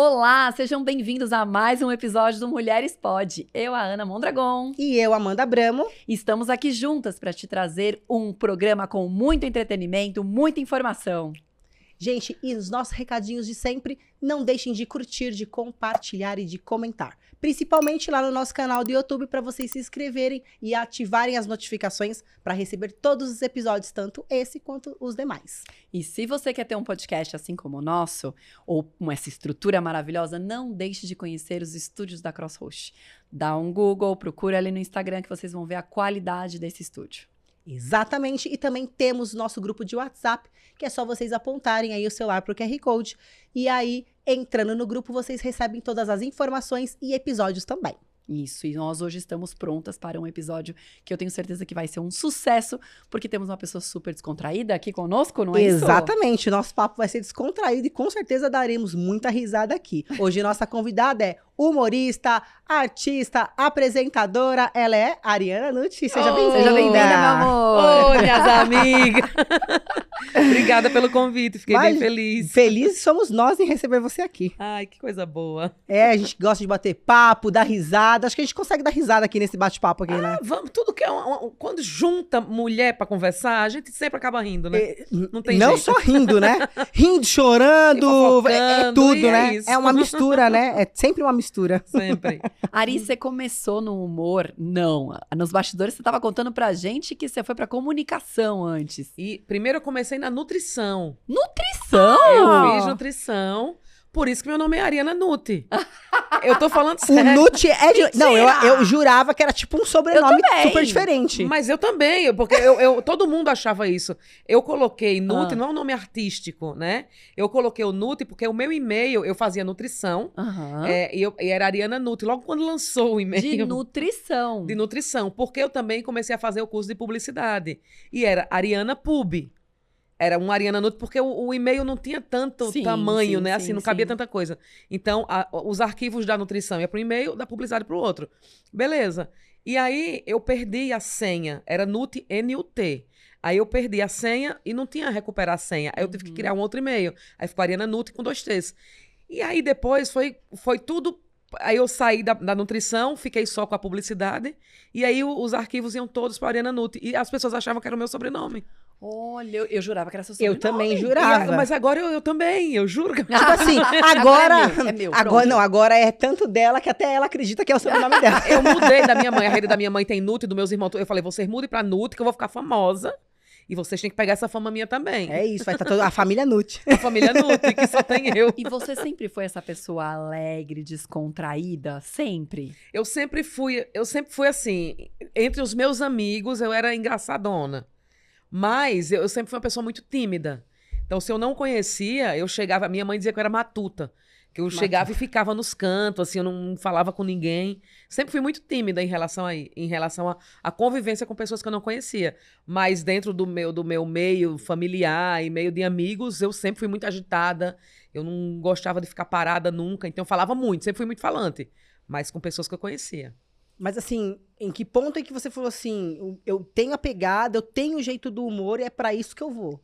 Olá, sejam bem-vindos a mais um episódio do Mulheres Pod. Eu, a Ana Mondragon. E eu, Amanda Abramo. Estamos aqui juntas para te trazer um programa com muito entretenimento, muita informação. Gente, e os nossos recadinhos de sempre, não deixem de curtir, de compartilhar e de comentar. Principalmente lá no nosso canal do YouTube, para vocês se inscreverem e ativarem as notificações para receber todos os episódios, tanto esse quanto os demais. E se você quer ter um podcast assim como o nosso, ou com essa estrutura maravilhosa, não deixe de conhecer os estúdios da Crosshost. Dá um Google, procura ali no Instagram que vocês vão ver a qualidade desse estúdio. Exatamente, e também temos nosso grupo de WhatsApp, que é só vocês apontarem aí o celular para o QR Code, e aí, entrando no grupo, vocês recebem todas as informações e episódios também. Isso, e nós hoje estamos prontas para um episódio que eu tenho certeza que vai ser um sucesso, porque temos uma pessoa super descontraída aqui conosco, não é isso? Exatamente, nosso papo vai ser descontraído e com certeza daremos muita risada aqui. Hoje nossa convidada é humorista, artista, apresentadora, ela é Ariana Nutti. Seja bem-vinda. Seja bem-vinda, meu amor. Oi, minhas amigas. Obrigada pelo convite, fiquei bem feliz. Felizes somos nós em receber você aqui. Ai, que coisa boa. É, a gente gosta de bater papo, dar risada. Acho que a gente consegue dar risada aqui nesse bate-papo aqui, né? Vamos, tudo que é quando junta mulher pra conversar, a gente sempre acaba rindo, né? Não tem não jeito. só rindo, né? Rindo, chorando, é tudo, e né? isso. É uma mistura, né? É sempre uma mistura. Sempre. Ari, você começou no humor? Não. Nos bastidores você estava contando pra gente que você foi pra comunicação antes. E primeiro eu comecei na nutrição. Nutrição? Eu fiz nutrição, por isso que meu nome é Ariana Nutti. Eu tô falando O sério. Nutti é de... Não, eu jurava que era tipo um sobrenome também. super diferente. Mas eu também, porque todo mundo achava isso. Eu coloquei Nutti, não é um nome artístico, né? Eu coloquei o Nutti porque o meu e-mail, eu fazia nutrição, Aham. e era Ariana Nutti, logo quando lançou o e-mail. De nutrição. De nutrição, porque eu também comecei a fazer o curso de publicidade. E era Ariana Pub. Era um Ariana Nutti, porque o e-mail não tinha tanto Sim, tamanho, sim, né? sim, Assim, não cabia sim. tanta coisa. Então, os arquivos da nutrição ia para o e-mail, da publicidade para o outro. Beleza. E aí, eu perdi a senha. Era Nutti, N-U-T. Aí, eu perdi a senha e não tinha recuperar a senha. Aí, eu tive que criar um outro e-mail. Aí, ficou Ariana Nutti com 2 T's. E aí, depois, foi tudo... Aí, eu saí da nutrição, fiquei só com a publicidade. E aí, os arquivos iam todos para Ariana Nutti. E as pessoas achavam que era o meu sobrenome. Olha, eu jurava que era seu sobrenome. Eu também jurava. Mas agora eu também, eu juro que... Tipo assim, agora... É meu, agora pronto. não, agora é tanto dela que até ela acredita que é o sobrenome dela. Eu mudei da minha mãe, a rede da minha mãe tem Nutti, dos meus irmãos. Eu falei, vocês mudem pra Nutti, que eu vou ficar famosa. E vocês têm que pegar essa fama minha também. É isso, vai estar toda a família Nutti. A família Nutti, que só tem eu. E você sempre foi essa pessoa alegre, descontraída? Sempre? Eu sempre fui assim, entre os meus amigos, eu era engraçadona. Mas eu sempre fui uma pessoa muito tímida. Então, se eu não conhecia, eu chegava... Minha mãe dizia que eu era matuta. Que eu chegava e ficava nos cantos, assim, eu não falava com ninguém. Sempre fui muito tímida em relação à convivência com pessoas que eu não conhecia. Mas dentro do meu meio familiar e meio de amigos, eu sempre fui muito agitada. Eu não gostava de ficar parada nunca. Então, eu falava muito, sempre fui muito falante. Mas com pessoas que eu conhecia. Mas assim, em que ponto é que você falou assim, eu tenho a pegada, eu tenho o jeito do humor e é pra isso que eu vou?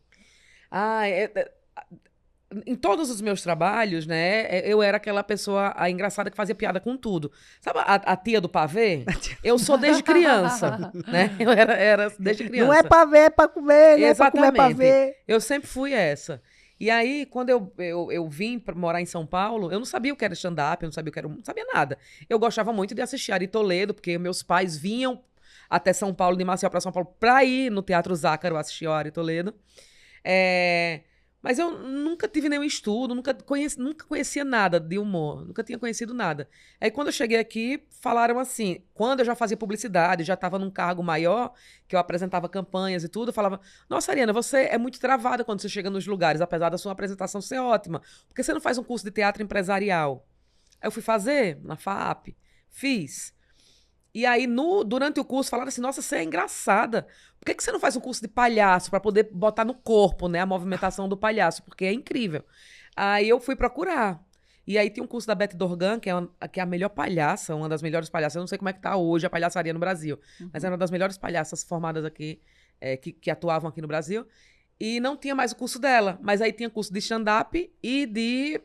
Em todos os meus trabalhos, né, eu era aquela pessoa engraçada que fazia piada com tudo. Sabe a tia do pavê? Eu sou desde criança, né? Eu era desde criança. Não é pra ver, é pra comer, né? É pra comer, é pra Exatamente. ver. Eu sempre fui essa. E aí, quando eu vim pra morar em São Paulo, eu não sabia o que era stand-up, eu não sabia o que era... Não sabia nada. Eu gostava muito de assistir Ari Toledo, porque meus pais vinham até São Paulo, de Maceió pra São Paulo, pra ir no Teatro Zácaro assistir o Ari Toledo. Mas eu nunca tive nenhum estudo, nunca conhecia nada de humor, nunca tinha conhecido nada. Aí quando eu cheguei aqui, falaram assim, quando eu já fazia publicidade, já estava num cargo maior, que eu apresentava campanhas e tudo, falava, nossa, Ariana, você é muito travada quando você chega nos lugares, apesar da sua apresentação ser ótima. Por que você não faz um curso de teatro empresarial? Aí eu fui fazer na FAAP, fiz. E aí, durante o curso, falaram assim, nossa, você é engraçada. Por que você não faz um curso de palhaço para poder botar no corpo, né, a movimentação do palhaço? Porque é incrível. Aí eu fui procurar. E aí tem um curso da Beth Dorgan, que é a melhor palhaça, uma das melhores palhaças. Eu não sei como é que tá hoje a palhaçaria no Brasil, mas era uma das melhores palhaças formadas aqui, que atuavam aqui no Brasil. E não tinha mais o curso dela, mas aí tinha curso de stand-up e de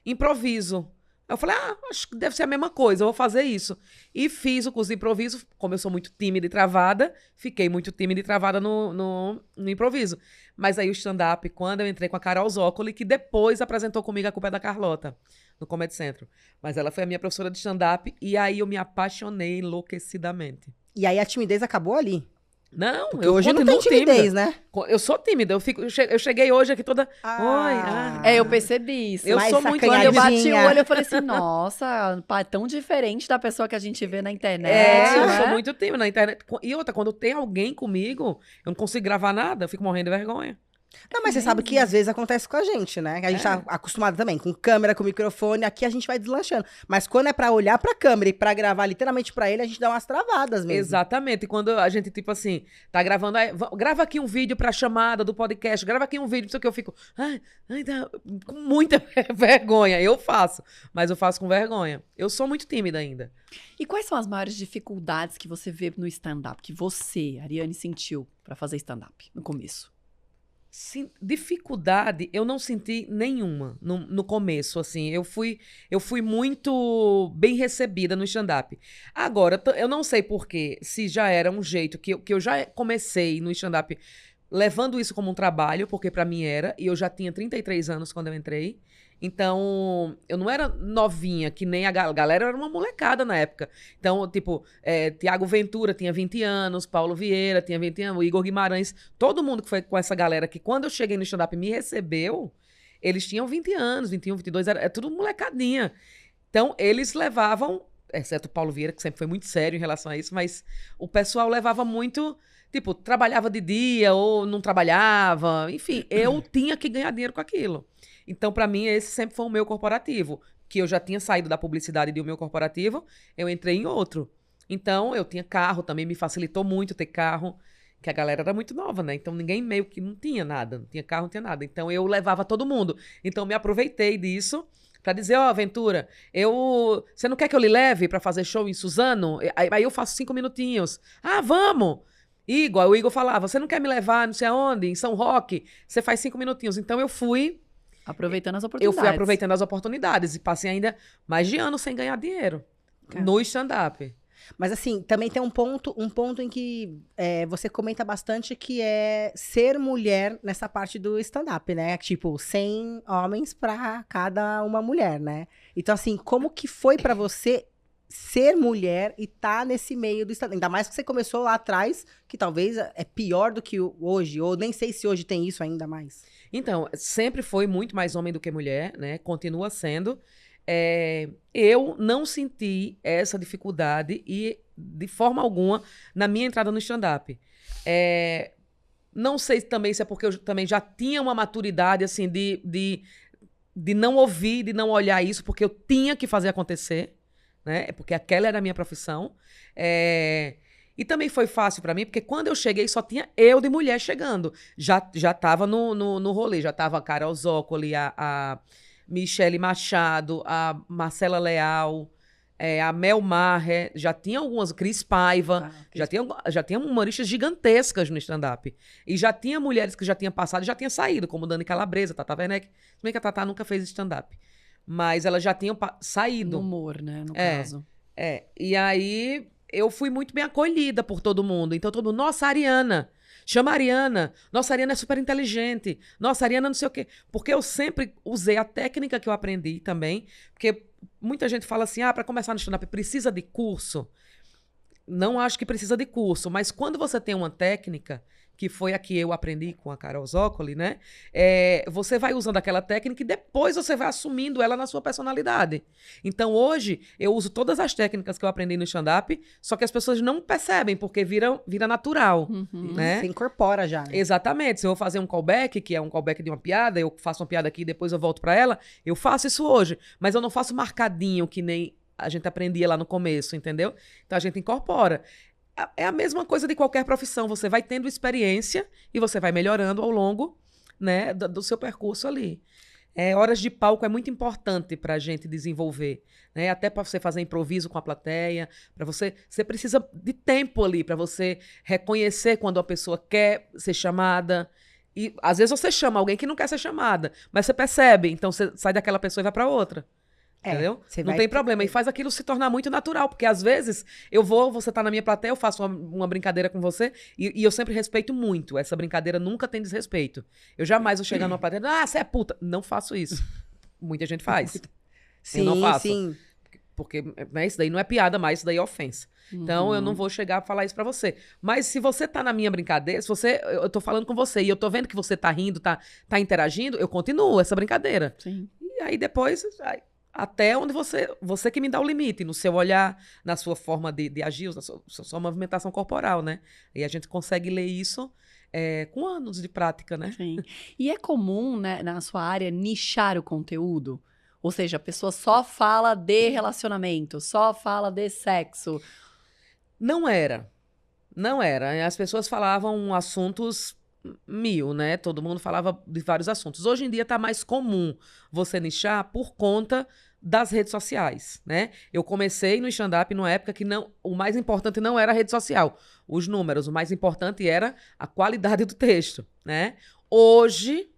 improviso. Aí eu falei, acho que deve ser a mesma coisa, eu vou fazer isso. E fiz o curso de improviso, como eu sou muito tímida e travada, fiquei muito tímida e travada no improviso. Mas aí o stand-up, quando eu entrei com a Carol Zócoli, que depois apresentou comigo A Culpa é da Carlota, no Comedy Centro. Mas ela foi a minha professora de stand-up e aí eu me apaixonei enlouquecidamente. E aí a timidez acabou ali. Não, Porque eu hoje não tem continuo timidez, tímida. né? Eu sou tímida, eu cheguei hoje aqui toda... Oi, Eu percebi isso. Eu Mais sou muito Quando eu bati o sacanhadinha. olho, eu falei assim, nossa, pá, é tão diferente da pessoa que a gente vê na internet, eu né? sou muito tímida na internet. E outra, quando tem alguém comigo, eu não consigo gravar nada, eu fico morrendo de vergonha. Não, mas você sabe que às vezes acontece com a gente, né? Que a gente tá acostumado também, com câmera, com microfone, aqui a gente vai deslanchando. Mas quando é pra olhar pra câmera e pra gravar literalmente pra ele, a gente dá umas travadas mesmo. Exatamente. E quando a gente, tipo assim, tá gravando, grava aqui um vídeo pra chamada do podcast, grava aqui um vídeo, não sei o que, eu fico, com muita vergonha. Eu faço, mas eu faço com vergonha. Eu sou muito tímida ainda. E quais são as maiores dificuldades que você vê no stand-up, que você, Ariane, sentiu pra fazer stand-up no começo? Sim, dificuldade eu não senti nenhuma no começo, assim. Eu fui muito bem recebida no stand-up. Agora, eu não sei porquê, se já era um jeito que eu já comecei no stand-up levando isso como um trabalho, porque pra mim era, e eu já tinha 33 anos quando eu entrei. Então, eu não era novinha, que nem a galera, era uma molecada na época. Então, tipo, Tiago Ventura tinha 20 anos, Paulo Vieira tinha 20 anos, o Igor Guimarães, todo mundo que foi com essa galera que quando eu cheguei no stand-up me recebeu, eles tinham 20 anos, 21, 22, é tudo molecadinha. Então, eles levavam, exceto o Paulo Vieira, que sempre foi muito sério em relação a isso, mas o pessoal levava muito... Tipo, trabalhava de dia ou não trabalhava. Enfim, eu tinha que ganhar dinheiro com aquilo. Então, pra mim, esse sempre foi o meu corporativo. Que eu já tinha saído da publicidade de o meu corporativo, eu entrei em outro. Então, eu tinha carro, também me facilitou muito ter carro, que a galera era muito nova, né? Então, ninguém meio que não tinha nada. Não tinha carro, não tinha nada. Então, eu levava todo mundo. Então, me aproveitei disso pra dizer, Ventura, você não quer que eu lhe leve pra fazer show em Suzano? Aí eu faço 5 minutinhos. Vamos! Igor, o Igor falava, você não quer me levar não sei aonde, em São Roque? Você faz 5 minutinhos. Então eu fui... Aproveitando as Eu oportunidades. fui aproveitando as oportunidades e passei ainda mais de ano sem ganhar dinheiro no stand-up. Mas assim, também tem um ponto em que você comenta bastante que é ser mulher nessa parte do stand-up, né? Tipo, 100 homens pra cada uma mulher, né? Então assim, como que foi pra você ser mulher e tá nesse meio do stand-up? Ainda mais que você começou lá atrás, que talvez é pior do que hoje, ou nem sei se hoje tem isso ainda mais. Então, sempre foi muito mais homem do que mulher, né? Continua sendo. Eu não senti essa dificuldade e, de forma alguma, na minha entrada no stand-up. Não sei também se é porque eu também já tinha uma maturidade, assim, de não ouvir, de não olhar isso, porque eu tinha que fazer acontecer, né? Porque aquela era a minha profissão. E também foi fácil pra mim, porque quando eu cheguei só tinha eu de mulher chegando. Já tava no rolê, já tava a Carol Zócoli, a Michele Machado, a Marcela Leal, a Mel Maher, já tinha algumas, Cris Paiva, já tinha humoristas gigantescas no stand-up. E já tinha mulheres que já tinham passado e já tinham saído, como Dani Calabresa, Tata Werneck. Se bem que a Tata nunca fez stand-up. Mas elas já tinham saído. No humor, né, no caso. E aí eu fui muito bem acolhida por todo mundo. Então todo mundo, nossa, Ariana, chama a Ariana. Nossa, a Ariana é super inteligente. Nossa, a Ariana não sei o quê. Porque eu sempre usei a técnica que eu aprendi também. Porque muita gente fala assim, para começar no stand-up precisa de curso. Não acho que precisa de curso. Mas quando você tem uma técnica, que foi a que eu aprendi com a Carol Zócoli, né? Você vai usando aquela técnica e depois você vai assumindo ela na sua personalidade. Então, hoje, eu uso todas as técnicas que eu aprendi no stand-up, só que as pessoas não percebem, porque vira natural, né? Você incorpora já, né? Exatamente. Se eu vou fazer um callback, que é um callback de uma piada, eu faço uma piada aqui e depois eu volto pra ela, eu faço isso hoje. Mas eu não faço marcadinho, que nem a gente aprendia lá no começo, entendeu? Então, a gente incorpora. É a mesma coisa de qualquer profissão. Você vai tendo experiência e você vai melhorando ao longo, né, do seu percurso ali. Horas de palco é muito importante para a gente desenvolver, né? Até para você fazer improviso com a plateia, para você precisa de tempo ali para você reconhecer quando a pessoa quer ser chamada. E às vezes você chama alguém que não quer ser chamada, mas você percebe, então você sai daquela pessoa e vai para outra. Entendeu? Você Não vai tem problema. E faz aquilo se tornar muito natural. Porque às vezes você tá na minha plateia, eu faço uma brincadeira com você e eu sempre respeito muito. Essa brincadeira nunca tem desrespeito. Eu jamais vou chegar numa plateia, você é puta. Não faço isso. Muita gente faz. Sim, eu não faço. sim. Porque né, isso daí não é piada mais, isso daí é ofensa. Então eu não vou chegar a falar isso pra você. Mas se você tá na minha brincadeira, eu tô falando com você e eu tô vendo que você tá rindo, tá interagindo, eu continuo essa brincadeira. Sim. E aí depois, até onde você que me dá o limite, no seu olhar, na sua forma de agir, na sua movimentação corporal, né? E a gente consegue ler isso com anos de prática, né? Sim. E é comum, né, na sua área, nichar o conteúdo? Ou seja, a pessoa só fala de relacionamento, só fala de sexo. Não era. Não era. As pessoas falavam assuntos mil, né? Todo mundo falava de vários assuntos. Hoje em dia tá mais comum você nichar por conta das redes sociais, né? Eu comecei no stand-up numa época que o mais importante não era a rede social, os números, o mais importante era a qualidade do texto, né? Hoje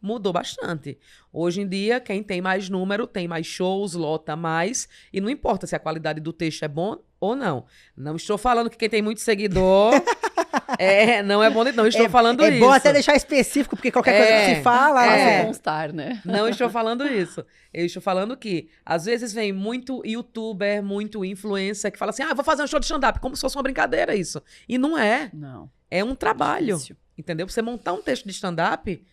mudou bastante. Hoje em dia, quem tem mais número, tem mais shows, lota mais, e não importa se a qualidade do texto é bom ou não. Não estou falando que quem tem muito seguidor não é bom, não estou falando isso. É bom até deixar específico, porque qualquer coisa que se fala... Faça constar, né? Não estou falando isso. Eu estou falando que, às vezes, vem muito youtuber, muito influencer, que fala assim, vou fazer um show de stand-up, como se fosse uma brincadeira isso. E não é. Não. É um trabalho. Difícil. Entendeu? Pra você montar um texto de stand-up...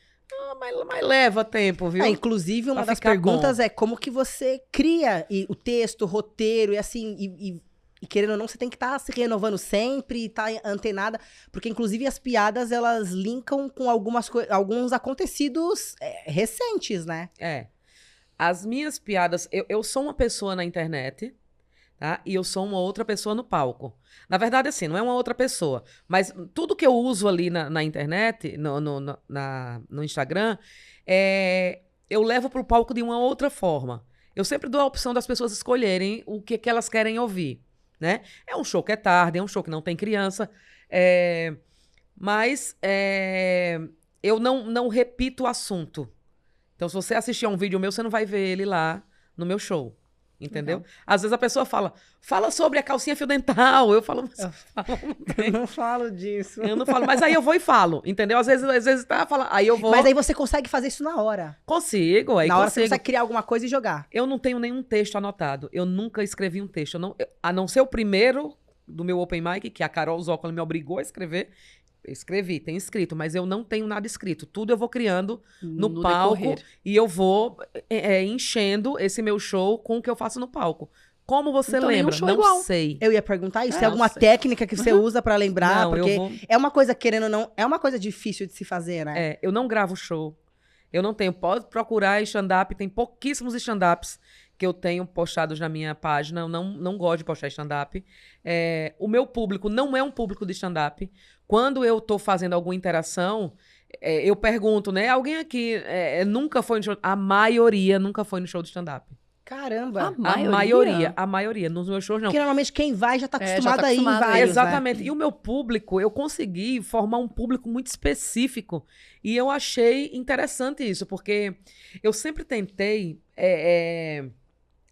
mas leva tempo, viu? Inclusive, uma Pra das ficar perguntas bom. é como que você cria o texto, o roteiro, e assim, e querendo ou não, você tem que estar se renovando sempre, estar antenada, porque inclusive as piadas, elas linkam com alguns acontecidos recentes, né? As minhas piadas... Eu sou uma pessoa na internet, tá? E eu sou uma outra pessoa no palco. Na verdade, assim, não é uma outra pessoa. Mas tudo que eu uso ali na internet, no Instagram, eu levo pro palco de uma outra forma. Eu sempre dou a opção das pessoas escolherem o que elas querem ouvir, né? É um show que é tarde, é um show que não tem criança. Mas eu não repito o assunto. Então, se você assistir a um vídeo meu, você não vai ver ele lá no meu show. Entendeu? Legal. Às vezes a pessoa fala sobre a calcinha fio dental. Eu falo, Eu não falo disso. eu não falo, mas aí eu vou e falo, entendeu? Às vezes fala, aí eu vou. Mas aí você consegue fazer isso na hora. Consigo, aí Na hora você consigo. consegue criar alguma coisa e jogar. Eu não tenho nenhum texto anotado. Eu nunca escrevi um texto. A não ser o primeiro do meu open mic, que a Carol Zócalo me obrigou a escrever. Eu escrevi, tem escrito, mas eu não tenho nada escrito. Tudo eu vou criando no palco decorrer. e eu vou enchendo esse meu show com o que eu faço no palco. Como você Então, nenhum lembra? show Não igual. sei. Eu ia perguntar isso. Tem eu alguma sei. técnica que você usa pra lembrar? Não, Porque eu vou... é uma coisa, querendo ou não, é uma coisa difícil de se fazer, né? eu não gravo show. Eu não tenho. Pode procurar stand-up. Tem pouquíssimos stand-ups que eu tenho postados na minha página. Eu não gosto de postar stand-up. O meu público não é um público de stand-up. Quando eu tô fazendo alguma interação, eu pergunto, né? Alguém aqui nunca foi no show? A maioria nunca foi no show de stand-up. Caramba. A maioria. Nos meus shows, não. Porque normalmente quem vai já tá já acostumado tá a ir em acostumado, vários, Exatamente. E o meu público, eu consegui formar um público muito específico. E eu achei interessante isso, porque eu sempre tentei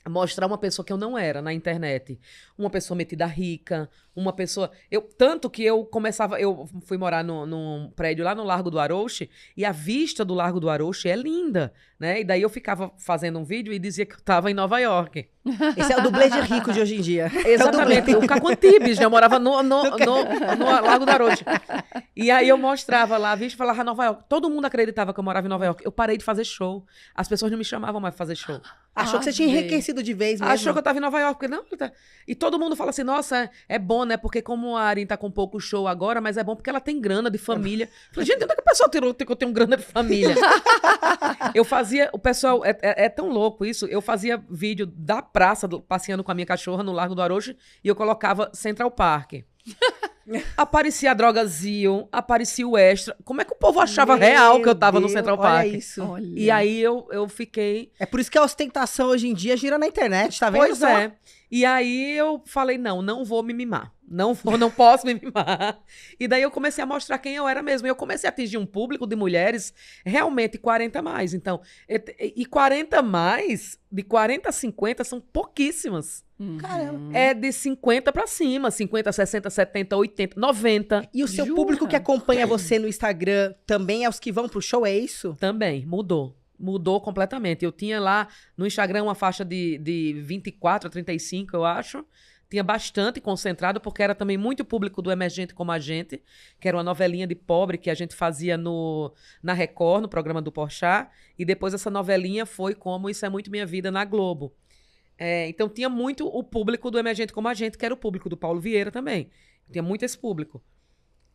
mostrar uma pessoa que eu não era na internet. Uma pessoa metida rica, uma pessoa... Tanto que eu fui morar num prédio lá no Largo do Arouche, e a vista do Largo do Arouche é linda, né? E daí eu ficava fazendo um vídeo e dizia que eu tava em Nova York. Esse é o dublê de rico de hoje em dia. Exatamente, o Caco Antibes, né? Eu morava no Largo do Arouche. E aí eu mostrava lá a vista e falava Nova York. Todo mundo acreditava que eu morava em Nova York. Eu parei de fazer show. As pessoas não me chamavam mais pra fazer show. Achou que você tinha enriquecido de vez mesmo. Achou que eu tava em Nova York. Porque não, e todo mundo fala assim, nossa, é bom, né? Porque como a Arin tá com pouco show agora, mas é bom porque ela tem grana de família. Eu falei, gente, onde é que a pessoa tirou que eu tenho grana de família? Eu fazia... O pessoal... É tão louco isso. Eu fazia vídeo da praça, passeando com a minha cachorra no Largo do Arouche, e eu colocava Central Park. aparecia a Drogazil, aparecia o Extra. Como é que o povo achava Meu real que eu tava no Deus, Central olha Park? isso. Olha. E aí eu fiquei... É por isso que a ostentação hoje em dia gira na internet, tá vendo Pois só? é. E aí eu falei, não vou me mimar. Não posso me mimar. E daí eu comecei a mostrar quem eu era mesmo. E eu comecei a atingir um público de mulheres realmente 40 mais. Então, e 40 mais, de 40 a 50, são pouquíssimas. Caramba. É de 50 pra cima. 50, 60, 70, 80, 90. E o seu Jura? público que acompanha você no Instagram também é os que vão pro show, é isso? Também, mudou. Mudou completamente. Eu tinha lá no Instagram uma faixa de 24 a 35, eu acho. Tinha bastante concentrado, porque era também muito público do Emergente Como a Gente, que era uma novelinha de pobre que a gente fazia na Record, no programa do Porchat. E depois essa novelinha foi como Isso é Muito Minha Vida na Globo. Então tinha muito o público do Emergente Como a Gente, que era o público do Paulo Vieira também. Tinha muito esse público.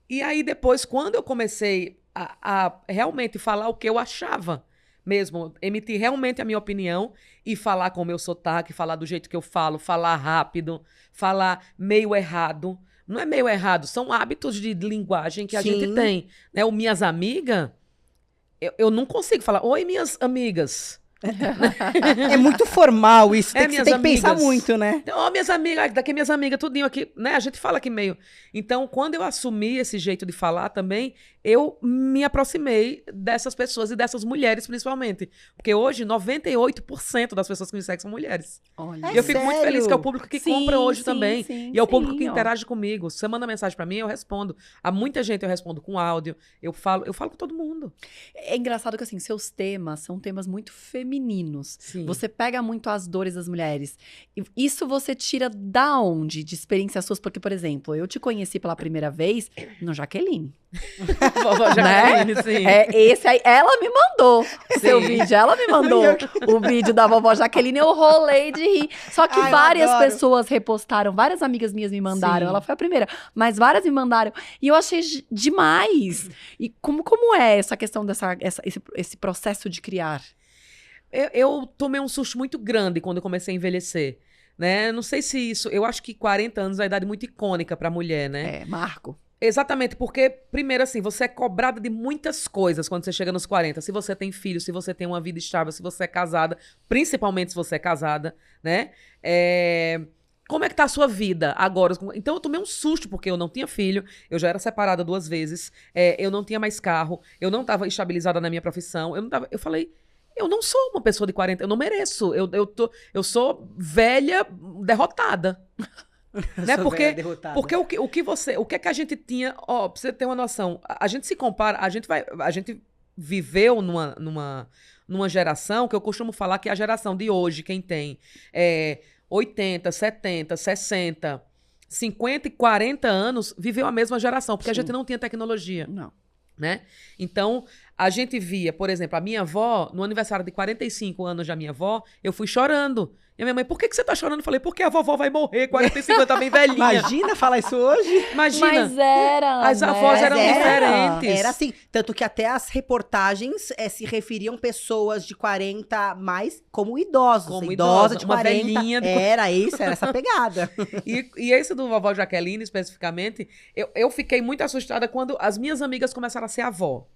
E aí depois, quando eu comecei a realmente falar o que eu achava mesmo, emitir realmente a minha opinião e falar com o meu sotaque, falar do jeito que eu falo, falar rápido, falar meio errado. Não é meio errado, são hábitos de linguagem que a Sim. gente tem. Né? O minhas amigas, eu não consigo falar, oi, minhas amigas. É muito formal isso, É, você minhas tem que pensar amigas. muito, né? Ó, minhas amigas, daqui minhas amigas, tudinho aqui, né? A gente fala aqui meio. Então, quando eu assumi esse jeito de falar também, eu me aproximei dessas pessoas e dessas mulheres, principalmente. Porque hoje, 98% das pessoas que me seguem são mulheres. Olha. E eu fico muito sério? feliz que é o público que Sim, compra hoje sim, também. sim, E é o público sim, que ó. interage comigo. Se você manda mensagem pra mim, eu respondo. A muita gente eu respondo com áudio. Eu falo com todo mundo. É engraçado que, assim, seus temas são temas muito femininos. Sim. Você pega muito as dores das mulheres. E isso você tira da onde? De experiências suas? Porque, por exemplo, eu te conheci pela primeira vez no Jaqueline. Vovó Jaqueline, sim. Esse aí, ela me mandou o seu Sim. vídeo. Ela me mandou o vídeo da vovó Jaqueline. Eu rolei de rir. Só que Ai, eu várias adoro. pessoas repostaram. Várias amigas minhas me mandaram. Sim. Ela foi a primeira. Mas várias me mandaram. E eu achei demais. E como é essa questão esse processo de criar? Eu tomei um susto muito grande quando eu comecei a envelhecer. Né? Não sei se isso... Eu acho que 40 anos é uma idade muito icônica pra mulher, né? Marco. Exatamente, porque, primeiro assim, você é cobrada de muitas coisas quando você chega nos 40. Se você tem filho, se você tem uma vida estável, se você é casada, principalmente se você é casada, né? Como é que tá a sua vida agora? Então eu tomei um susto, porque eu não tinha filho, eu já era separada 2 vezes, eu não tinha mais carro, eu não estava estabilizada na minha profissão, eu falei, eu não sou uma pessoa de 40, eu não mereço, eu sou velha derrotada. Né? Porque o que é que a gente tinha, ó, pra você ter uma noção, a gente se compara, a gente viveu numa geração que eu costumo falar que é a geração de hoje, quem tem 80, 70, 60, 50 e 40 anos, viveu a mesma geração, porque a Sim. gente não tinha tecnologia, Não. né? Então, a gente via, por exemplo, a minha avó, no aniversário de 45 anos da minha avó, eu fui chorando. E a minha mãe, por que você tá chorando? Eu falei, porque a vovó vai morrer, 45 anos, tá bem velhinha. Imagina falar isso hoje. Imagina. Mas era. As avós né? eram diferentes. Era assim. Tanto que até as reportagens se referiam pessoas de 40 mais como idosos. Como idosa idosa, de uma 40. velhinha de- Era isso, era essa pegada. E esse do vovó Jaqueline, especificamente, eu fiquei muito assustada quando as minhas amigas começaram a ser avó.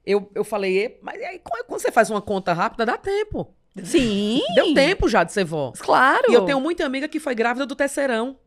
Eu falei, mas aí quando você faz uma conta rápida, dá tempo. Sim. Deu tempo já de ser vó. Claro. E eu tenho muita amiga que foi grávida do terceirão.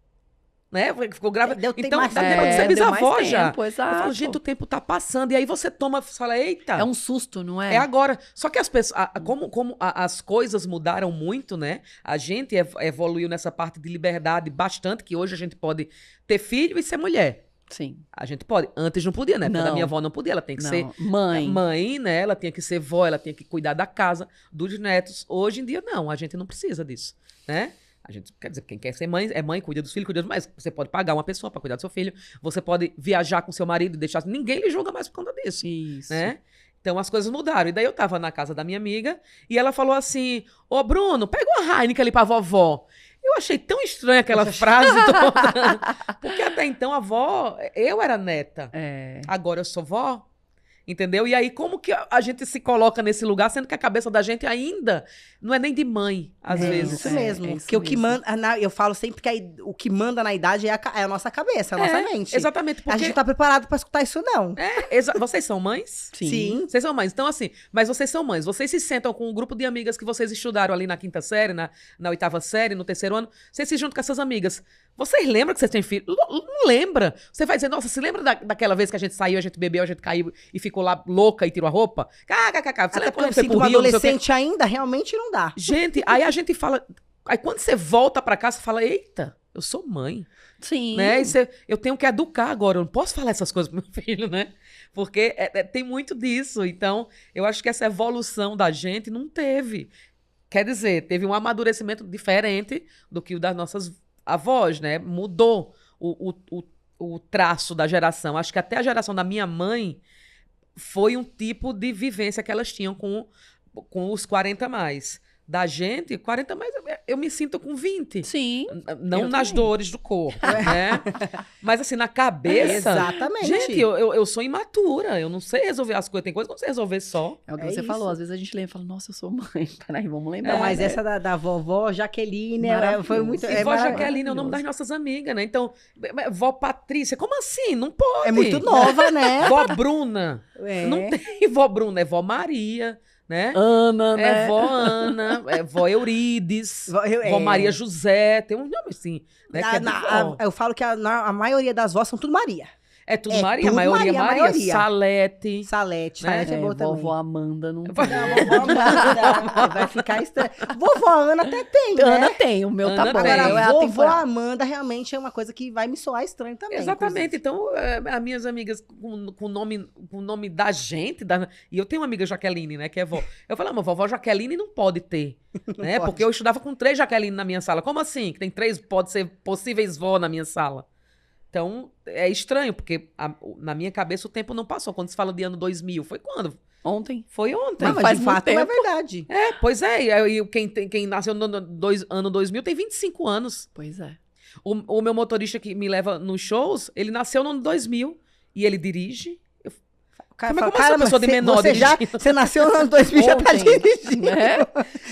Né? Ficou grávida. Deu tempo Então, mais dá tempo de ser deu mais bisavó já. tempo, Eu exato. falo, gente, o tempo tá passando. E aí você fala, eita. É um susto, não é? É agora. Só que as pessoas, como as coisas mudaram muito, né? A gente evoluiu nessa parte de liberdade bastante, que hoje a gente pode ter filho e ser mulher. Sim. A gente pode. Antes não podia, né? Porque Não. a minha avó não podia. Ela tem que Não. ser mãe, né? Ela tinha que ser vó, ela tinha que cuidar da casa, dos netos. Hoje em dia, não. A gente não precisa disso, né? A gente, quer dizer, quem quer ser mãe, é mãe, cuida dos filhos, cuida dos... Mas você pode pagar uma pessoa para cuidar do seu filho. Você pode viajar com seu marido e deixar... Ninguém lhe julga mais por conta disso, Isso. né? Então, as coisas mudaram. E daí eu tava na casa da minha amiga e ela falou assim, ô Bruno, pega uma Heineken ali pra vovó. Eu achei tão estranha aquela frase toda. Porque até então a avó, eu era neta. É. Agora eu sou vó. Entendeu? E aí, como que a gente se coloca nesse lugar, sendo que a cabeça da gente ainda não é nem de mãe, às vezes. Isso mesmo. isso Porque o que mesmo. manda, eu falo sempre que o que manda na idade é a nossa cabeça, a nossa mente. Exatamente, A porque... gente não tá preparado pra escutar isso, não. Vocês são mães? Sim. Vocês são mães. Então, assim, mas vocês são mães. Vocês se sentam com um grupo de amigas que vocês estudaram ali na 5ª série, na 8ª série, no 3º ano. Vocês se juntam com essas amigas. Vocês lembram que vocês têm filho? Não lembra. Você vai dizer, nossa, se lembra daquela vez que a gente saiu, a gente bebeu, a gente caiu e ficou lá louca e tirou a roupa? Você Até lembra porque eu foi sinto pro uma Rio, não sei o quê? adolescente ainda, realmente não dá. Gente, aí a gente fala... Aí quando você volta pra casa, você fala, eita, eu sou mãe. Sim. Né? Eu tenho que educar agora, eu não posso falar essas coisas pro meu filho, né? Porque tem muito disso. Então, eu acho que essa evolução da gente não teve. Quer dizer, teve um amadurecimento diferente do que o das nossas avós, né? Mudou o traço da geração. Acho que até a geração da minha mãe foi um tipo de vivência que elas tinham com os 40 mais. Da gente, 40 mais, eu me sinto com 20. Sim. Não eu nas também. dores do corpo, né? Mas assim, na cabeça... Exatamente. Gente, eu sou imatura, eu não sei resolver as coisas. Tem coisa que eu não sei resolver só. É o que É você isso. falou. Às vezes a gente lembra e fala, nossa, eu sou mãe. Peraí, vamos lembrar. Não, mas né? essa da vovó Jaqueline foi muito. E vó maravilhoso. Jaqueline é o nome das nossas amigas, né? Então, vó Patrícia, como assim? Não pode. É muito nova, né? Vó Bruna. É. Não tem vó Bruna, é vó Maria, né? Ana, né? É vó Ana, é vó Eurides, Vó vó Maria José, tem uns nomes assim, né? que é de vó. Eu falo que a maioria das vós são tudo Maria. É tudo é Maria, tudo a maioria Maria, a Maria. maioria. Salete. Salete. Né? Salete é boa também. Vovó Amanda não Não, vovó Amanda vai ficar estranho. Vovó Ana até tem, né? Ana tem, o meu tá Ana bom. tem. eu é Agora, vovó atemporal. Amanda realmente é uma coisa que vai me soar estranho também. Exatamente. Então, as minhas amigas com o nome da gente, e eu tenho uma amiga Jaqueline, né, que é vó. Eu falei, mas vovó Jaqueline não pode ter, né? pode. Porque eu estudava com 3 Jaqueline na minha sala. Como assim? Que tem 3, pode ser possíveis vó na minha sala. Então, é estranho, porque na minha cabeça o tempo não passou. Quando se fala de ano 2000, foi quando? Ontem. Foi ontem. Não, mas faz de muito fato não é tempo. verdade. Pois é. E quem nasceu no ano 2000 tem 25 anos. Pois é. O meu motorista que me leva nos shows, ele nasceu no ano 2000 e ele dirige. O cara Como fala, é uma "Caramba, pessoa de menor dirigindo?" você nasceu no ano 2000 já tá Ontem, dirigindo. né?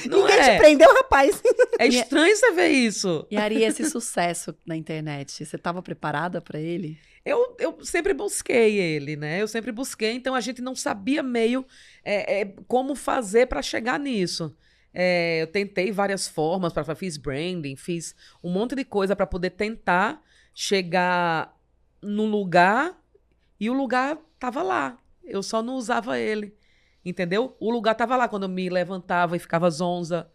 Não Ninguém é. te prendeu, rapaz. É estranho você ver isso. E Ari, esse sucesso na internet, você estava preparada pra ele? Eu sempre busquei ele, né? Eu sempre busquei, então a gente não sabia meio como fazer para chegar nisso. Eu tentei várias formas, fiz branding, fiz um monte de coisa para poder tentar chegar no lugar e o lugar tava lá. Eu só não usava ele, entendeu? O lugar tava lá quando eu me levantava e ficava zonza.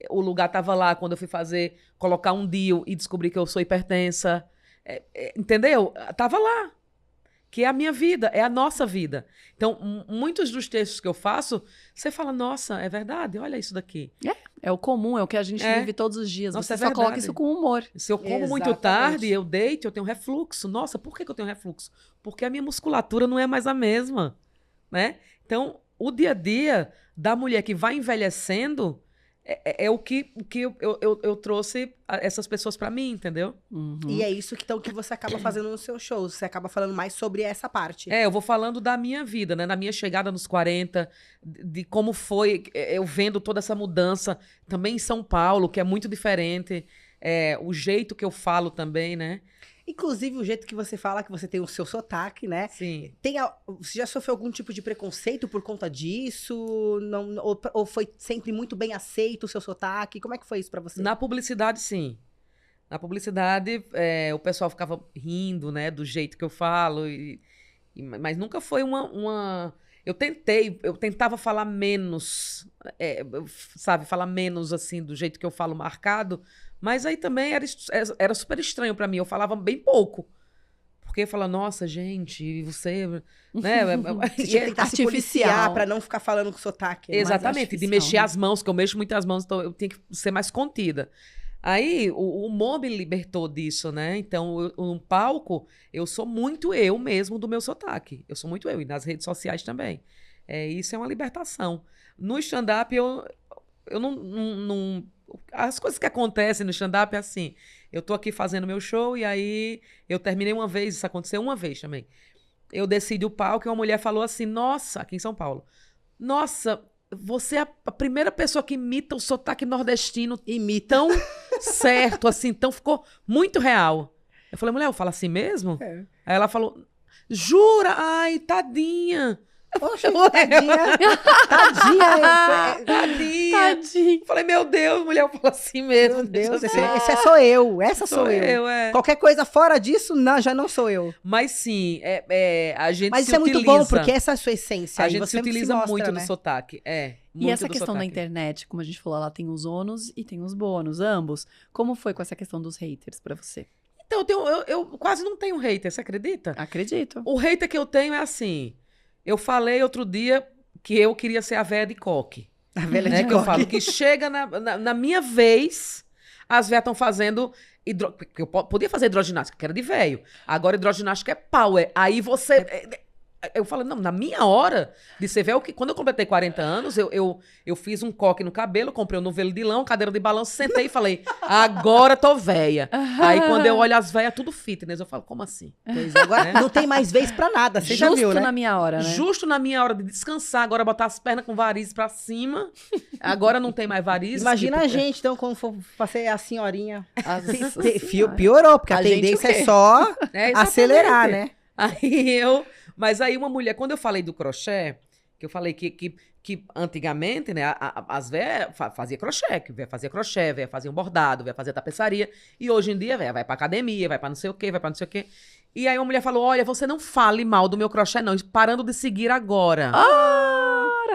O lugar tava lá quando eu fui colocar um DIU e descobri que eu sou hipertensa. Entendeu? Tava lá. Que é a minha vida, é a nossa vida. Então, muitos dos textos que eu faço, você fala, nossa, é verdade, olha isso daqui. É o comum, é o que a gente vive todos os dias. Nossa, Você é só coloca verdade. isso com humor. Se eu como muito Exatamente. tarde, eu deito, eu tenho refluxo. Nossa, por que eu tenho refluxo? Porque a minha musculatura não é mais a mesma, né? Então, o dia a dia da mulher que vai envelhecendo é o que eu trouxe essas pessoas pra mim, entendeu? Uhum. E é isso que você acaba fazendo nos seus shows. Você acaba falando mais sobre essa parte. Eu vou falando da minha vida, né? Na minha chegada nos 40, de como foi eu vendo toda essa mudança também em São Paulo, que é muito diferente. O jeito que eu falo também, né? Inclusive, o jeito que você fala, que você tem o seu sotaque, né? Sim. Você já sofreu algum tipo de preconceito por conta disso? Não, ou foi sempre muito bem aceito o seu sotaque? Como é que foi isso pra você? Na publicidade, sim. Na publicidade, o pessoal ficava rindo, né? Do jeito que eu falo. Mas nunca foi uma... Eu tentava falar menos, sabe? Falar menos, assim, do jeito que eu falo marcado. Mas aí também era super estranho pra mim. Eu falava bem pouco. Porque eu falava, nossa, gente, você... Né? Você tinha que tentar se policiar pra não ficar falando com sotaque. Né? Exatamente, de mexer as mãos, que eu mexo muitas mãos, então eu tinha que ser mais contida. Aí, o humor me libertou disso, né? Então, no palco, eu sou muito eu mesmo do meu sotaque. Eu sou muito eu, e nas redes sociais também. Isso é uma libertação. No stand-up, eu não... As coisas que acontecem no stand-up é assim, eu tô aqui fazendo meu show e aí eu terminei uma vez, isso aconteceu uma vez também. eu desci do palco e uma mulher falou assim, nossa, aqui em São Paulo, nossa, você é a primeira pessoa que imita o sotaque nordestino tão certo, assim, então ficou muito real. Eu falei, mulher, eu falo assim mesmo? É. Aí ela falou, jura? Ai, tadinha. Poxa, tadinha. Tadinha. Tadinha. Tadinho. Eu falei, meu Deus, mulher, eu falo assim mesmo. Meu Deus, deixa eu ver. esse sou eu. Essa sou eu. É. Qualquer coisa fora disso, não, já não sou eu. Mas sim, a gente Mas se isso é muito utiliza. bom, porque essa é a sua essência. A aí gente você se utiliza mostra, muito né? do sotaque. E essa do questão da sotaque. internet, como a gente falou, ela tem os ônus e tem os bônus, ambos. Como foi com essa questão dos haters pra você? Então, eu quase não tenho hater, você acredita? Acredito. O hater que eu tenho é assim, eu falei outro dia que eu queria ser a véia de coque. A velha Né? de Que eu coque. falo que chega na minha vez, as véias estão fazendo... Porque eu podia fazer hidroginástica, que era de véio. Agora hidroginástica é power. Aí você... Eu falo, não, na minha hora de ser véio, quando eu completei 40 anos, eu fiz um coque no cabelo, comprei um novelo de lã, cadeira de balanço, sentei e falei, agora tô véia. Aí quando eu olho as véias, tudo fitness, eu falo, como assim? Pois é, agora não tem mais vez pra nada, você já Justo viu, né? na minha hora, né? Justo na minha hora de descansar, agora botar as pernas com varizes pra cima, agora não tem mais varizes. Imagina tipo, a gente, então, quando for fazer a senhorinha. Nossa Fio piorou, porque a A gente tendência o quê? é só exatamente. acelerar, né? Mas aí uma mulher, quando eu falei do crochê, que eu falei que antigamente, né, as velhas faziam crochê, que véia fazia crochê, véia fazia um bordado, véia fazia tapeçaria, e hoje em dia, véia vai pra academia, vai pra não sei o quê, vai pra não sei o quê. E aí uma mulher falou, olha, você não fale mal do meu crochê, não, parando de seguir agora.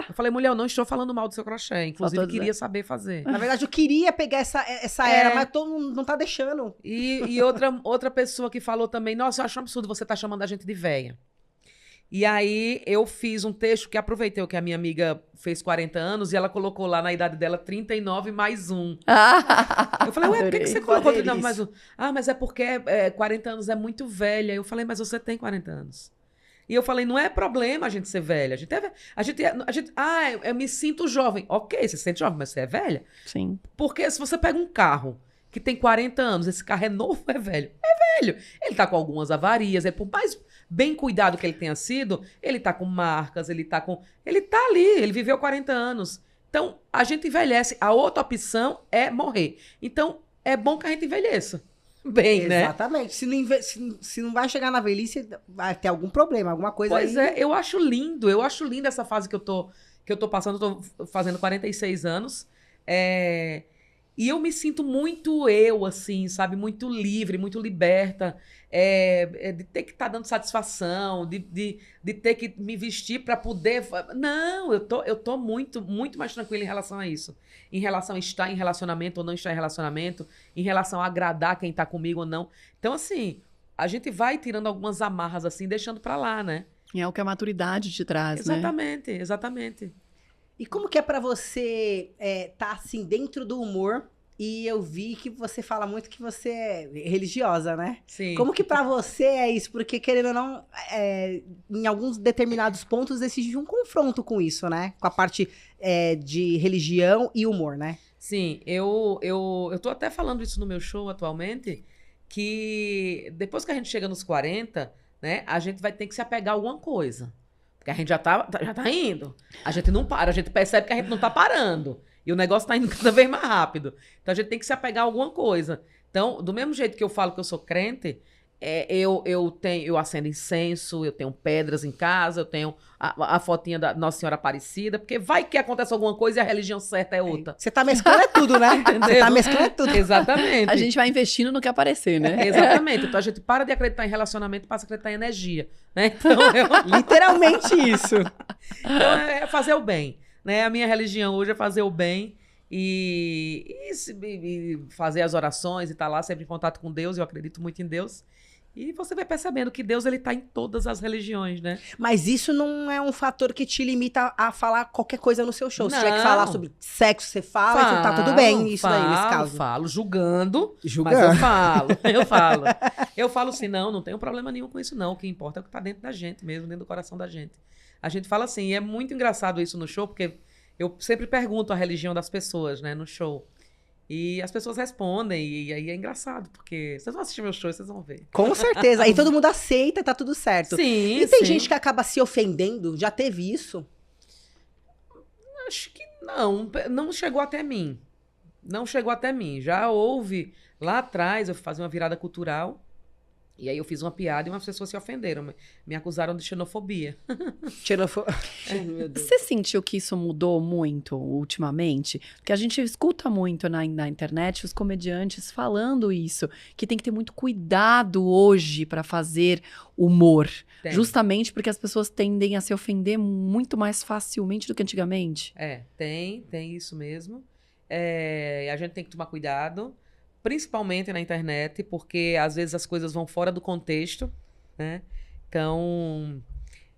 Eu falei, mulher, eu não estou falando mal do seu crochê, inclusive Faltou queria saber fazer. Na verdade, eu queria pegar essa era, mas todo mundo não tá deixando. E outra pessoa que falou também, nossa, eu acho um absurdo você tá chamando a gente de véia. E aí eu fiz um texto que aproveitei que a minha amiga fez 40 anos e ela colocou lá na idade dela 39 mais um. Eu falei, ué, por que você colocou 39 mais um? Ah, mas é porque 40 anos é muito velha. Eu falei, mas você tem 40 anos. E eu falei, não é problema a gente ser velha. Eu me sinto jovem. Ok, você se sente jovem, mas você é velha? Sim. Porque se você pega um carro que tem 40 anos, esse carro é novo, é velho? É velho. Ele tá com algumas avarias, por mais bem cuidado que ele tenha sido, ele tá com marcas, ele tá ali, ele viveu 40 anos. Então, a gente envelhece. A outra opção é morrer. Então, é bom que a gente envelheça. Bem, né? Exatamente. Se não vai chegar na velhice, vai ter algum problema, alguma coisa Pois aí. eu acho lindo essa fase que eu tô passando, eu tô fazendo 46 anos. E eu me sinto muito eu, assim, sabe? Muito livre, muito liberta. De ter que estar dando satisfação, de ter que me vestir para poder... Não, eu tô muito, muito mais tranquila em relação a isso. Em relação a estar em relacionamento ou não estar em relacionamento, em relação a agradar quem tá comigo ou não. Então, assim, a gente vai tirando algumas amarras, assim, deixando pra lá, né? E é o que a maturidade te traz, né? Exatamente, exatamente. E como que é pra você tá assim dentro do humor? E eu vi que você fala muito que você é religiosa, né? Sim. Como que pra você é isso? Porque, querendo ou não, em alguns determinados pontos existe um confronto com isso, né? Com a parte de religião e humor, né? Sim, eu tô até falando isso no meu show atualmente, que depois que a gente chega nos 40, né, a gente vai ter que se apegar a alguma coisa. Porque a gente já tá indo. A gente não para, a gente percebe que a gente não tá parando. E o negócio tá indo cada vez mais rápido. Então a gente tem que se apegar a alguma coisa. Então, do mesmo jeito que eu falo que eu sou crente, eu acendo incenso, eu tenho pedras em casa, eu tenho a fotinha da Nossa Senhora Aparecida, porque vai que acontece alguma coisa e a religião certa é outra. Você tá mesclando tudo, né? Você tá mesclando tudo. Exatamente. A gente vai investindo no que aparecer, né? Exatamente. Então a gente para de acreditar em relacionamento e passa a acreditar em energia. Né? Então, Literalmente isso. Então é fazer o bem. Né? A minha religião hoje é fazer o bem e fazer as orações e estar lá sempre em contato com Deus. Eu acredito muito em Deus. E você vai percebendo que Deus ele tá em todas as religiões, né? Mas isso não é um fator que te limita a falar qualquer coisa no seu show. Se Não. tiver que falar sobre sexo, você fala, e tá tudo bem, isso daí, nesse caso. Falo, julgando, Julgando. mas eu falo. Eu falo assim, não tenho problema nenhum com isso não. O que importa é o que tá dentro da gente mesmo, dentro do coração da gente. A gente fala assim, e é muito engraçado isso no show, porque eu sempre pergunto a religião das pessoas, né, no show. E as pessoas respondem, e aí é engraçado, porque vocês vão assistir meu show e vocês vão ver. Com certeza. Aí todo mundo aceita, tá tudo certo. Sim, E tem sim. gente que acaba se ofendendo? Já teve isso? Acho que não chegou até mim. Não chegou até mim. Já houve, lá atrás, eu fui fazer uma virada cultural, e aí eu fiz uma piada e umas pessoas se ofenderam. Me acusaram de xenofobia. Meu Deus. Você sentiu que isso mudou muito ultimamente? Porque a gente escuta muito na internet os comediantes falando isso, que tem que ter muito cuidado hoje para fazer humor. Tem. Justamente porque as pessoas tendem a se ofender muito mais facilmente do que antigamente. Tem isso mesmo. A gente tem que tomar cuidado, principalmente na internet, porque às vezes as coisas vão fora do contexto, né? Então,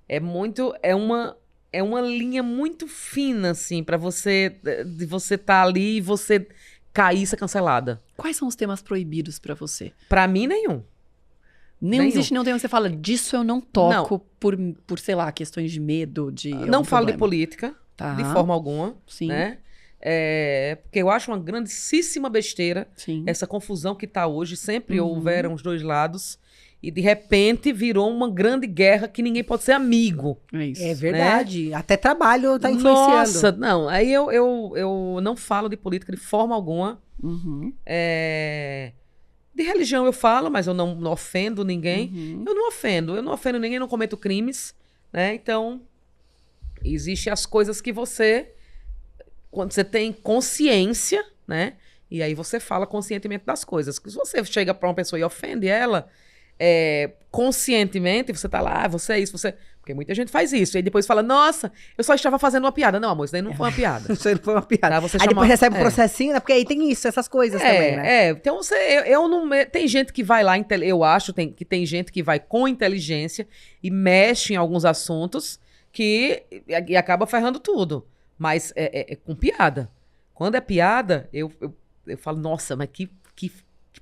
é uma linha muito fina, assim, para de você estar ali e você cair e ser cancelada. Quais são os temas proibidos para você? Pra mim, nenhum. Não Nenhum. existe nenhum tema que você fala, disso eu não toco por, sei lá, questões de medo, de Não algum falo de problema. política, Tá. de forma alguma, Sim, né? Porque eu acho uma grandíssima besteira sim. essa confusão que tá hoje. Sempre Uhum. houveram os dois lados. E, de repente, virou uma grande guerra que ninguém pode ser amigo. É isso. É verdade. Até trabalho tá influenciando. Nossa, não. Aí eu não falo de política de forma alguma. Uhum. De religião eu falo, mas eu não ofendo ninguém. Uhum. Eu não ofendo ninguém, não cometo crimes, né? Então, existem as coisas que quando você tem consciência, né? E aí você fala conscientemente das coisas. Se você chega pra uma pessoa e ofende ela, conscientemente, você tá lá, você é isso, você... Porque muita gente faz isso. E aí depois fala, nossa, eu só estava fazendo uma piada. Não, amor, isso daí não foi uma piada. Isso aí não foi uma piada. Tá? Você Aí chama- depois recebe um processinho, né? Porque aí tem isso, essas coisas também, né? Então eu não. Tem gente que vai lá, eu acho que tem gente que vai com inteligência e mexe em alguns assuntos e acaba ferrando tudo. Mas é com piada. Quando é piada, eu falo, nossa, mas que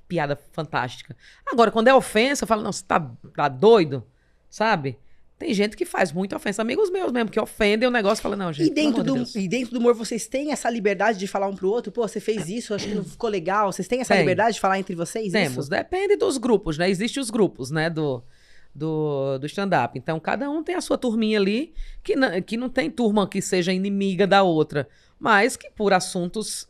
piada fantástica. Agora, quando é ofensa, eu falo, não, você tá doido? Sabe? Tem gente que faz muita ofensa. Amigos meus mesmo, que ofendem o negócio e falam, não, gente, E dentro, pelo amor de Deus. e dentro do humor, vocês têm essa liberdade de falar um pro outro? Pô, você fez isso, acho que não ficou legal. Vocês têm essa Tem. liberdade de falar entre vocês? Temos, Isso? depende dos grupos, né? Existem os grupos, né, do stand-up. Então, cada um tem a sua turminha ali, que não tem turma que seja inimiga da outra, mas que por assuntos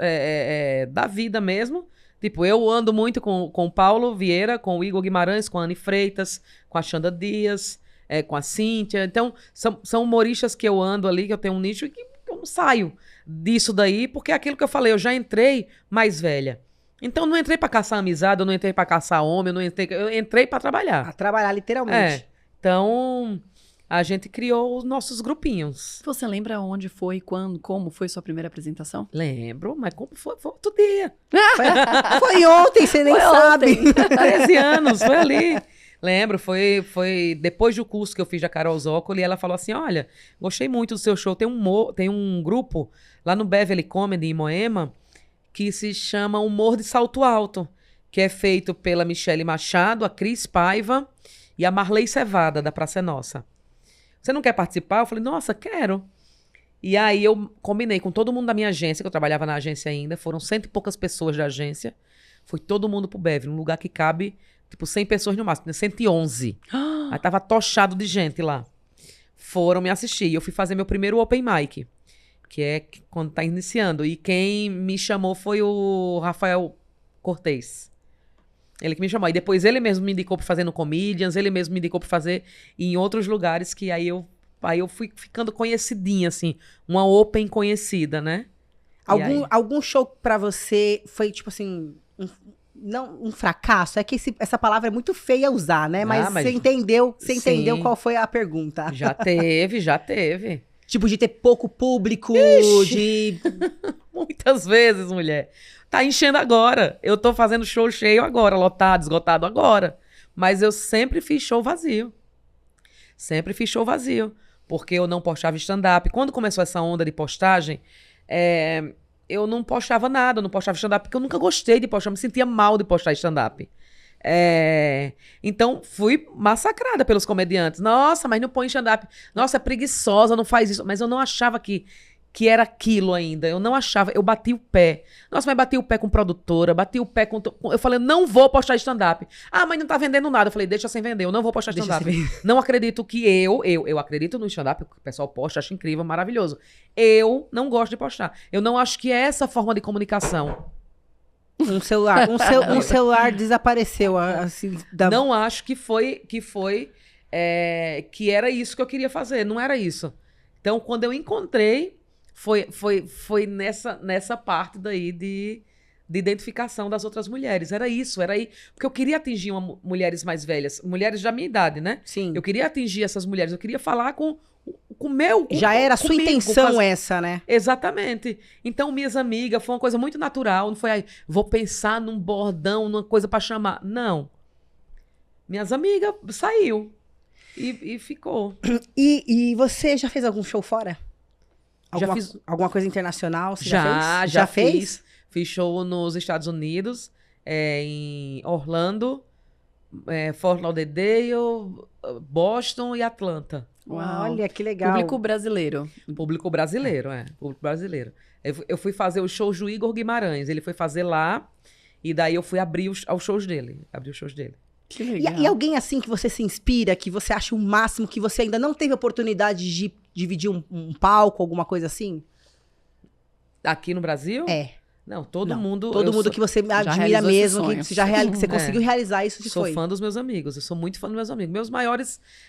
da vida mesmo. Tipo, eu ando muito com o Paulo Vieira, com o Igor Guimarães, com a Anne Freitas, com a Xanda Dias, com a Cíntia. Então, são humoristas que eu ando ali, que eu tenho um nicho e que eu não saio disso daí, porque é aquilo que eu falei, eu já entrei mais velha. Então, não entrei pra caçar amizade, eu não entrei pra caçar homem, eu entrei pra trabalhar. A trabalhar literalmente. Então, a gente criou os nossos grupinhos. Você lembra onde foi, quando, como foi sua primeira apresentação? Lembro, mas como foi? Foi outro dia. Foi ontem, você nem Foi sabe. ontem. 13 anos, foi ali. Lembro, foi depois do curso que eu fiz da Carol Zócoli, e ela falou assim, olha, gostei muito do seu show, tem um grupo lá no Beverly Comedy, em Moema, que se chama Humor de Salto Alto, que é feito pela Michele Machado, a Cris Paiva e a Marley Cevada, da Praça é Nossa. Você não quer participar? Eu falei, nossa, quero. E aí eu combinei com todo mundo da minha agência, que eu trabalhava na agência ainda, foram 100 e poucas pessoas da agência, foi todo mundo pro Beverly, num lugar que cabe, tipo, 100 pessoas no máximo, 111. Aí tava tochado de gente lá. Foram me assistir, e eu fui fazer meu primeiro open mic, que é quando tá iniciando. E quem me chamou foi o Rafael Cortez. Ele que me chamou. E depois ele mesmo me indicou pra fazer no Comedians, ele mesmo me indicou pra fazer em outros lugares, que aí eu fui ficando conhecidinha, assim. Uma open conhecida, né? Algum show pra você foi, tipo assim, não um fracasso? É que essa palavra é muito feia a usar, né? Mas mas- você entendeu Sim. qual foi a pergunta. Já teve. Tipo, de ter pouco público, de... Muitas vezes, mulher. Tá enchendo agora. Eu tô fazendo show cheio agora, lotado, esgotado agora. Mas eu sempre fiz show vazio. Sempre fiz show vazio. Porque eu não postava stand-up. Quando começou essa onda de postagem, eu não postava nada, eu não postava stand-up, porque eu nunca gostei de postar, eu me sentia mal de postar stand-up. Então, fui massacrada pelos comediantes. Nossa, mas não põe stand-up. Nossa, é preguiçosa, não faz isso. Mas eu não achava que que era aquilo ainda. Eu não achava, eu bati o pé. Nossa, mas bati o pé com produtora, bati o pé com... Eu falei, não vou postar stand-up. Ah, mas não tá vendendo nada. Eu falei, deixa sem vender, eu não vou postar stand-up. Não acredito que eu acredito no stand-up, o pessoal posta, acho incrível, maravilhoso. Eu não gosto de postar. Eu não acho que é essa forma de comunicação. Um celular desapareceu, assim, Não acho que era isso que eu queria fazer, não era isso. Então, quando eu encontrei, foi nessa parte daí de identificação das outras mulheres. Era isso, era aí. Porque eu queria atingir mulheres mais velhas, mulheres da minha idade, né? Sim. Eu queria atingir essas mulheres, eu queria falar com o meu... Já era a sua intenção essa, né? Exatamente. Então, minhas amigas, foi uma coisa muito natural. Não foi aí, vou pensar num bordão, numa coisa pra chamar. Não. Minhas amigas saiu. E ficou. E você já fez algum show fora? Já fiz. Alguma coisa internacional? Você Já fez? fiz. Fiz show nos Estados Unidos, em Orlando, Fort Lauderdale, Boston e Atlanta. Uau. Olha, que legal. Público brasileiro. Público brasileiro, Público brasileiro. Eu fui fazer o show do Igor Guimarães. Ele foi fazer lá, e daí eu fui abrir os shows dele. Abrir os shows dele. Que legal. E alguém assim que você se inspira, que você acha o máximo, que você ainda não teve oportunidade de dividir um palco, alguma coisa assim? Aqui no Brasil? Não, todo mundo... Todo mundo que você admira mesmo, que você conseguiu realizar isso, que sou foi. fã dos meus amigos, eu sou muito fã dos meus amigos.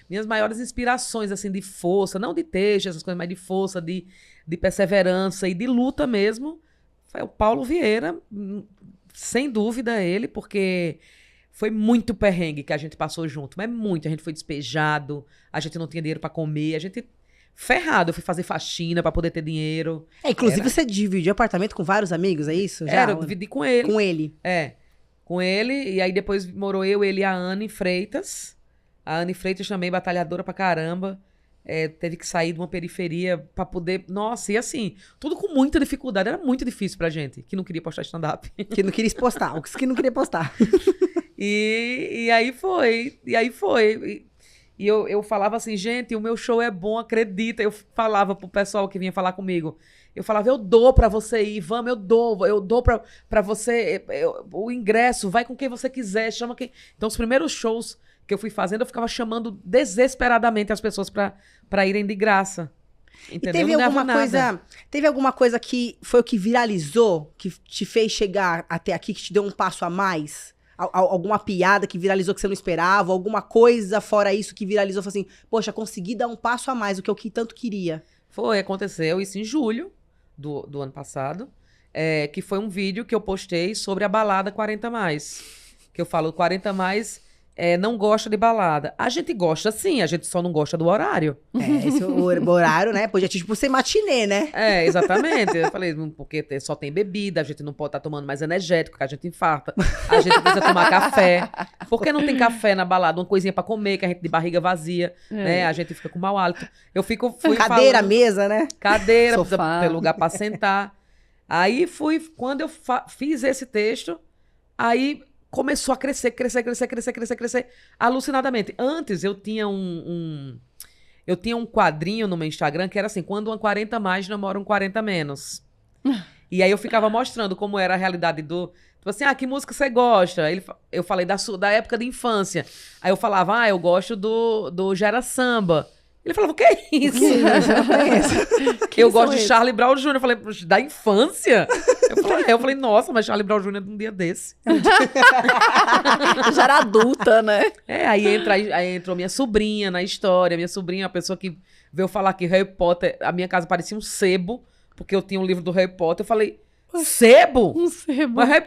Minhas maiores inspirações, assim, de força, não de texto, essas coisas, mas de força, de perseverança e de luta mesmo, foi o Paulo Vieira, sem dúvida ele, porque... Foi muito perrengue que a gente passou junto, mas muito. A gente foi despejado, a gente não tinha dinheiro pra comer, a gente ferrado. Eu fui fazer faxina pra poder ter dinheiro. Inclusive você dividiu apartamento com vários amigos, é isso? Eu dividi com ele. Com ele. Com ele. E aí depois morou eu, ele e a Anne Freitas. A Anne Freitas também, batalhadora pra caramba. Teve que sair de uma periferia pra poder... Nossa, e assim, tudo com muita dificuldade. Era muito difícil pra gente, que não queria postar stand-up. Que não queria postar, que não queria postar. E aí foi. E eu falava assim, gente, o meu show é bom, acredita. Eu falava pro pessoal que vinha falar comigo. Eu falava, eu dou pra você ir, vamos, eu dou pra você o ingresso, vai com quem você quiser, chama quem... Então, os primeiros shows que eu fui fazendo, eu ficava chamando desesperadamente as pessoas pra irem de graça. Entendeu? Teve alguma coisa que foi o que viralizou, que te fez chegar até aqui, que te deu um passo a mais? Alguma piada que viralizou que você não esperava? Alguma coisa fora isso que viralizou? Falei assim, poxa, consegui dar um passo a mais, o que eu tanto queria. Aconteceu isso em julho do ano passado, que foi um vídeo que eu postei sobre a balada 40+. Que eu falo, 40+... não gosta de balada. A gente gosta sim, a gente só não gosta do horário. Esse o horário, né? Podia tipo ser matinê, né? Exatamente. Eu falei, porque só tem bebida, a gente não pode estar tomando mais energético, que a gente infarta. A gente precisa tomar café. Por que não tem café na balada? Uma coisinha pra comer, que a gente de barriga vazia, né? A gente fica com mau hálito. Fui cadeira, falando, mesa, né? Cadeira, precisa ter lugar pra sentar. Aí quando eu fiz esse texto, aí... Começou a crescer alucinadamente. Antes, eu tinha eu tinha um quadrinho no meu Instagram que era assim, quando uma 40+ namora um 40-. E aí eu ficava mostrando como era a realidade do... Tipo assim, que música você gosta? Eu falei da época de infância. Aí eu falava, eu gosto do Gera Samba. Ele falava, o que é isso? Eu gosto de Charlie Brown Jr. Eu falei, da infância? Eu falei, nossa, mas Charlie Brown Jr. é de um dia desse. Já era adulta, né? Aí entrou minha sobrinha na história. Minha sobrinha, a pessoa que veio falar que Harry Potter, a minha casa parecia um sebo, porque eu tinha um livro do Harry Potter. Eu falei, sebo? Um sebo. Mas Harry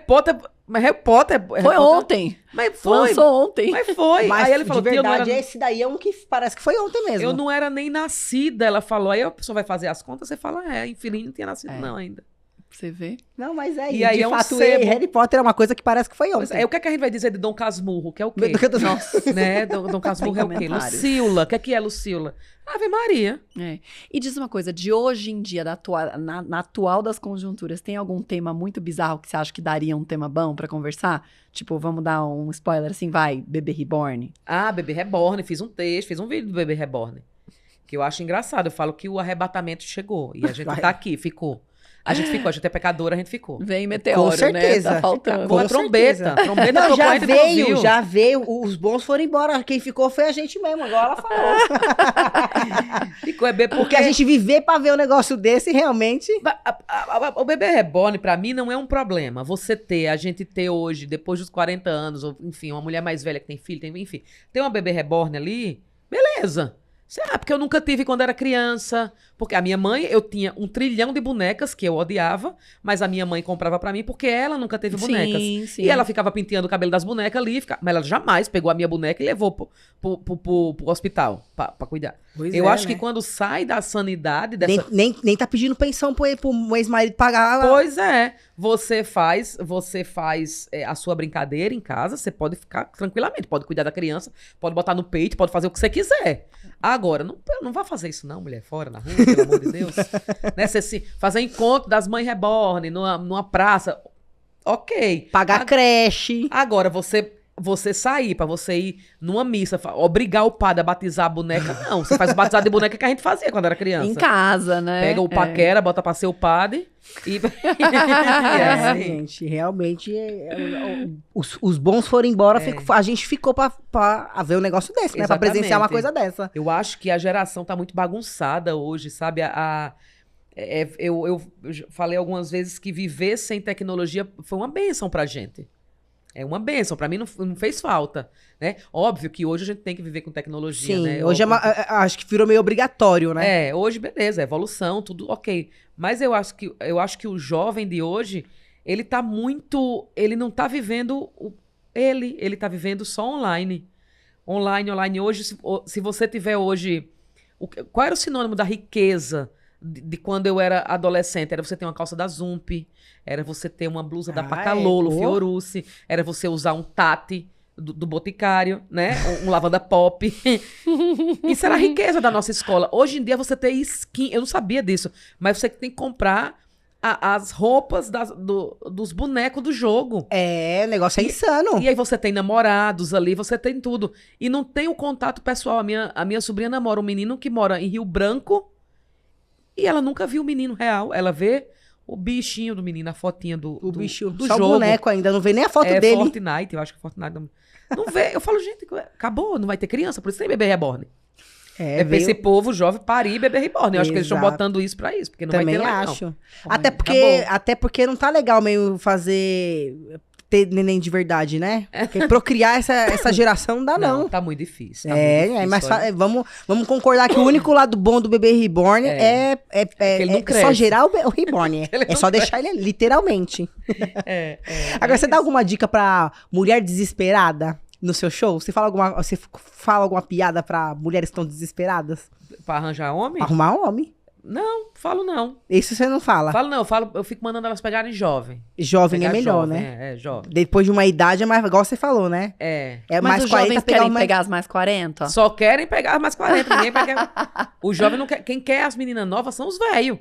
Potter... Foi ontem. Mas foi. Lançou ontem. Mas foi. Mas aí ele falou, de verdade, esse daí é um que parece que foi ontem mesmo. Eu não era nem nascida, ela falou. Aí a pessoa vai fazer as contas, você fala, infelizmente não tinha nascido não ainda. Você vê? Não, mas e aí de fato, Harry Potter é uma coisa que parece que foi ontem. O que é que a gente vai dizer de Dom Casmurro, que é o quê? Nossa. Né? Dom Casmurro é o quê? Lucila. O que é Lucila? Ave Maria. E diz uma coisa, de hoje em dia, na atual das conjunturas, tem algum tema muito bizarro que você acha que daria um tema bom pra conversar? Tipo, vamos dar um spoiler assim, vai, Bebê Reborn. Bebê Reborn, fiz um texto, fiz um vídeo do Bebê Reborn. Que eu acho engraçado. Eu falo que o arrebatamento chegou. E a gente tá aqui, ficou. A gente é pecadora, a gente ficou. Vem meteoro, Com certeza. né? Tá faltando. Com a trombeta. Trombeta Não, tocou, já a gente não viu. já veio. Os bons foram embora. Quem ficou foi a gente mesmo. Agora ela falou. Ficou, é bebê Porque a gente viver pra ver um negócio desse, realmente... O bebê reborn, pra mim, não é um problema. A gente ter hoje, depois dos 40 anos, ou, enfim, uma mulher mais velha que tem filho, enfim, ter uma bebê reborn ali, beleza. Porque eu nunca tive quando era criança. Porque a minha mãe, eu tinha 1 trilhão de bonecas que eu odiava, mas a minha mãe comprava pra mim porque ela nunca teve bonecas. Sim. E ela ficava penteando o cabelo das bonecas ali, mas ela jamais pegou a minha boneca e levou pro hospital pra cuidar. Eu acho que quando sai da sanidade dessa... Nem tá pedindo pensão pro ex-marido pagar. Pois é. Você faz a sua brincadeira em casa, você pode ficar tranquilamente, pode cuidar da criança, pode botar no peito, pode fazer o que você quiser. Agora, não vá fazer isso não, mulher, fora, na rua, pelo amor de Deus. Né? Você fazer encontro das mães reborn numa praça, ok. Pagar creche. Agora, você sair pra você ir numa missa, obrigar o padre a batizar a boneca, não. Você faz o batizado de boneca que a gente fazia quando era criança. Em casa, né? Pega o paquera, bota pra ser o padre e... Gente, realmente, os bons foram embora, a gente ficou pra ver um negócio desse, né? Pra presenciar uma coisa dessa. Eu acho que a geração tá muito bagunçada hoje, sabe? Eu falei algumas vezes que viver sem tecnologia foi uma bênção pra gente. É uma bênção, pra mim não fez falta, né? Óbvio que hoje a gente tem que viver com tecnologia, Sim, né? hoje acho que virou meio obrigatório, né? Hoje beleza, evolução, tudo ok. Mas eu acho que o jovem de hoje, ele não tá vivendo ele tá vivendo só online. Online. Hoje, se você tiver hoje... Qual era o sinônimo da riqueza de quando eu era adolescente? Era você ter uma calça da Zump, era você ter uma blusa da Pacalolo, Fiorucci, era você usar um Tati do Boticário, né? Um lavanda pop. Isso era a riqueza da nossa escola. Hoje em dia você tem skin, eu não sabia disso, mas você tem que comprar as roupas dos bonecos do jogo. O negócio é insano. E aí você tem namorados ali, você tem tudo. E não tem o contato pessoal. A minha sobrinha namora um menino que mora em Rio Branco e ela nunca viu o menino real. Ela vê o bichinho do menino, a fotinha do bichinho, do só jogo. o boneco ainda, não vê nem a foto dele. Fortnite, eu acho que Fortnite não vê. Eu falo, gente, acabou, não vai ter criança, por isso tem bebê reborn. Pra esse povo jovem parir bebê reborn. Eu acho que eles estão botando isso pra isso, porque não Também vai ter acho. Não. Até porque não tá legal meio ter neném de verdade, né? Porque procriar essa geração não dá, não. Tá muito difícil. Mas vamos concordar que o único lado bom do bebê reborn é só gerar o reborn. É só deixar ele literalmente. Agora, você dá alguma dica pra mulher desesperada no seu show? Você fala alguma piada pra mulheres que estão desesperadas? Pra arranjar homem? Pra arrumar homem? Não, falo não. Isso você não fala? Falo não, eu fico mandando elas pegarem jovem. Jovem é melhor, jovem, né? Jovem. Depois de uma idade é mais, igual você falou, né? Mas mais os 40 jovens querem pegar as mais 40? Só querem pegar as mais 40. Ninguém quer. O jovem não quer. Quem quer as meninas novas são os velhos.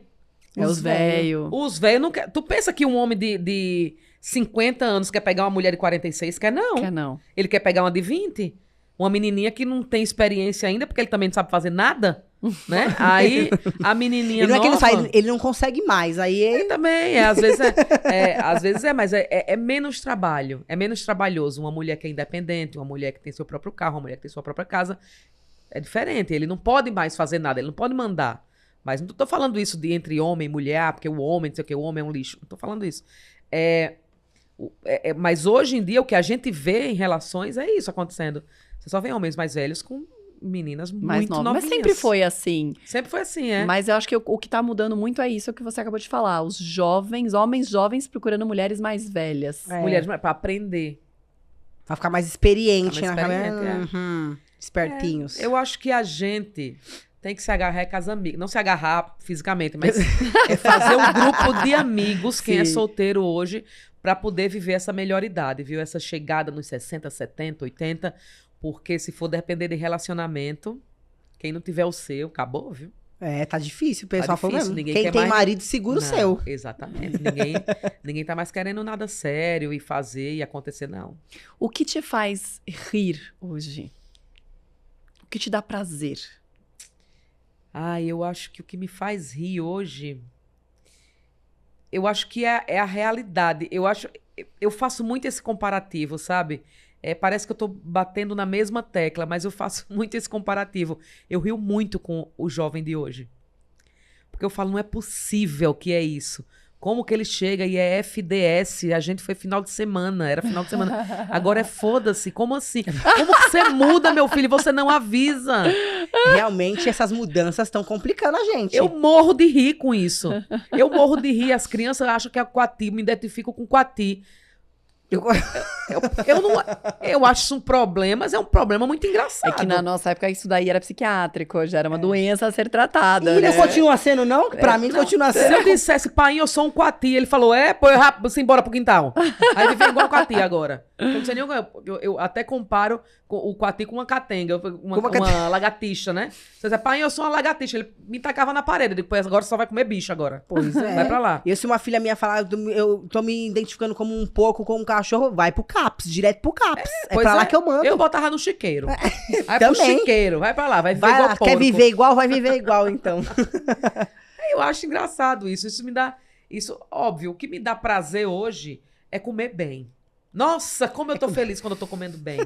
Os velhos. Os velhos não querem. Tu pensa que um homem de 50 anos quer pegar uma mulher de 46? Quer não. Quer não. Ele quer pegar uma de 20? Uma menininha que não tem experiência ainda, porque ele também não sabe fazer nada, né? Aí, a menininha ele não nova... É que ele, não sai, ele não consegue mais, aí ele também, às vezes mas é menos trabalho, é menos trabalhoso. Uma mulher que é independente, uma mulher que tem seu próprio carro, uma mulher que tem sua própria casa, é diferente. Ele não pode mais fazer nada, ele não pode mandar. Mas não tô falando isso de entre homem e mulher, porque o homem, não sei o que, o homem é um lixo. Não tô falando isso. Mas hoje em dia, o que a gente vê em relações é isso acontecendo. Você só vê homens mais velhos com meninas mais muito novinhas. Mas sempre foi assim. Sempre foi assim, é. Mas eu acho que o que tá mudando muito é isso que você acabou de falar. Os homens jovens procurando mulheres mais velhas. Mulheres pra aprender. Pra ficar mais experiente, né? Espertinhos. Eu acho que a gente tem que se agarrar com as amigas. Não se agarrar fisicamente, mas fazer um grupo de amigos, quem é solteiro hoje, pra poder viver essa melhor idade, viu? Essa chegada nos 60, 70, 80... Porque se for depender de relacionamento, quem não tiver o seu, acabou, viu? Tá difícil, o pessoal falou mesmo. Quem tem mais... marido, segura o seu. Exatamente. Ninguém tá mais querendo nada sério e fazer e acontecer, não. O que te faz rir hoje? O que te dá prazer? Eu acho que o que me faz rir hoje, eu acho que é a realidade. Eu faço muito esse comparativo, sabe? Parece que eu tô batendo na mesma tecla, mas eu faço muito esse comparativo. Eu rio muito com o jovem de hoje. Porque eu falo, não é possível que é isso. Como que ele chega e é FDS? A gente foi final de semana, era final de semana. Agora é foda-se, como assim? Como que você muda, meu filho, e você não avisa? Realmente, essas mudanças estão complicando a gente. Eu morro de rir com isso. Eu morro de rir. As crianças acham que é Coati, me identifico com Coati. Eu acho isso um problema, mas é um problema muito engraçado. É que na nossa época isso daí era psiquiátrico, já era uma doença a ser tratada. E né? não continua sendo, não? Pra mim, continua Se sendo. eu dissesse, pai, eu sou um Coati, ele falou, pô, rápido, você embora pro quintal. Aí ele veio igual o Coati agora. Eu não sei nem eu até comparo o Coati com uma catenga, uma lagartixa, né? Você diz, pai, eu sou uma lagartixa. Ele me tacava na parede, depois agora só vai comer bicho agora. Pois é. Vai pra lá. E se uma filha minha falar, eu tô me identificando como um porco, como um cachorro, vai pro CAPS, direto pro CAPS. É Pois pra lá que eu mando. Eu botava no chiqueiro. Vai pro Também. chiqueiro, vai pra lá, vai viver Vai igual lá, porco. quer viver igual, vai viver igual, então. Eu acho engraçado isso. Isso me dá... óbvio, o que me dá prazer hoje é comer bem. Nossa, como eu tô feliz quando eu tô comendo bem.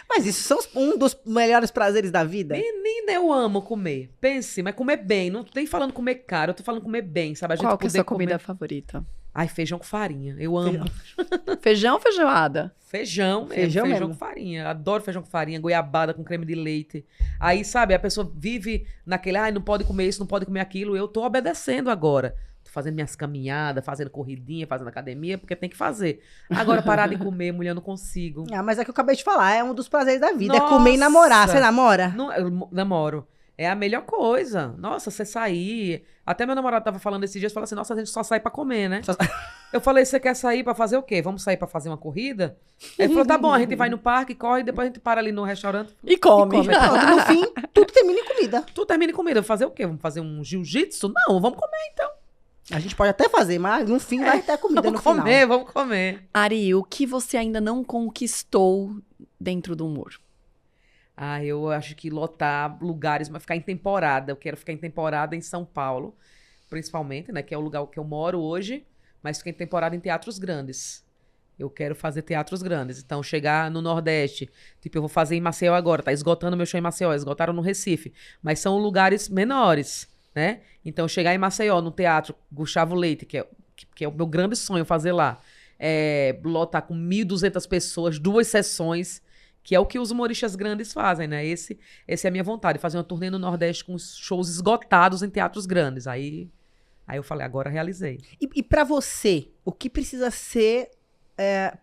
Mas isso são um dos melhores prazeres da vida. Menina, eu amo comer. Pense, mas comer bem. Não tô nem falando comer caro, eu tô falando comer bem, sabe? A gente Qual que é a poder sua comida comer... favorita? Ai, feijão com farinha. Eu amo. Feijão ou feijoada? Feijão mesmo. com farinha. Adoro feijão com farinha, goiabada com creme de leite. Aí, sabe, a pessoa vive naquele, não pode comer isso, não pode comer aquilo. Eu tô obedecendo agora. Tô fazendo minhas caminhadas, fazendo corridinha, fazendo academia, porque tem que fazer. Agora, parar de comer, mulher, eu não consigo. Mas é que eu acabei de falar, é um dos prazeres da vida. Nossa. É comer e namorar. Você namora? Não, eu namoro. É a melhor coisa. Nossa, você sair. Até meu namorado tava falando esses dias, falou assim, nossa, a gente só sai pra comer, né? Eu falei, você quer sair pra fazer o quê? Vamos sair pra fazer uma corrida? Ele falou, tá bom, a gente vai no parque, corre, depois a gente para ali no restaurante. E come. Pronto, no fim, tudo termina em comida. Tu termina em comida. Vamos fazer o quê? Vamos fazer um jiu-jitsu? Não, vamos comer então. A gente pode até fazer, mas no fim vai ter comida Vamos no comer, final. vamos comer. Ari, o que você ainda não conquistou dentro do humor? Eu acho que lotar lugares, mas ficar em temporada. Eu quero ficar em temporada em São Paulo, principalmente, né? Que é o lugar que eu moro hoje, mas ficar em temporada em teatros grandes. Eu quero fazer teatros grandes. Então, chegar no Nordeste, tipo, eu vou fazer em Maceió agora, tá esgotando meu show em Maceió, esgotaram no Recife, mas são lugares menores, né? Então, chegar em Maceió, no Teatro Gustavo Leite, que é o meu grande sonho fazer lá, lotar com 1.200 pessoas, 2 sessões, que é o que os humoristas grandes fazem, né? Essa é a minha vontade, fazer uma turnê no Nordeste com shows esgotados em teatros grandes. Aí eu falei, agora realizei. E pra você, o que precisa ser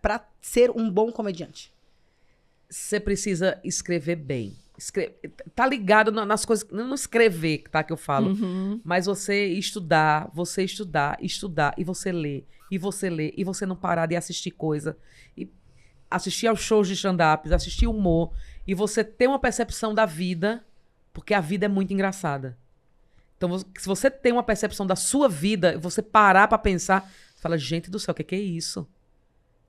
pra ser um bom comediante? Você precisa escrever bem. Tá ligado nas coisas, não escrever, tá, que eu falo, mas você estudar, e você ler, e você não parar de assistir coisa, e assistir aos shows de stand-up, assistir humor, e você ter uma percepção da vida, porque a vida é muito engraçada. Então, se você tem uma percepção da sua vida, você parar pra pensar, você fala, gente do céu, o que é isso?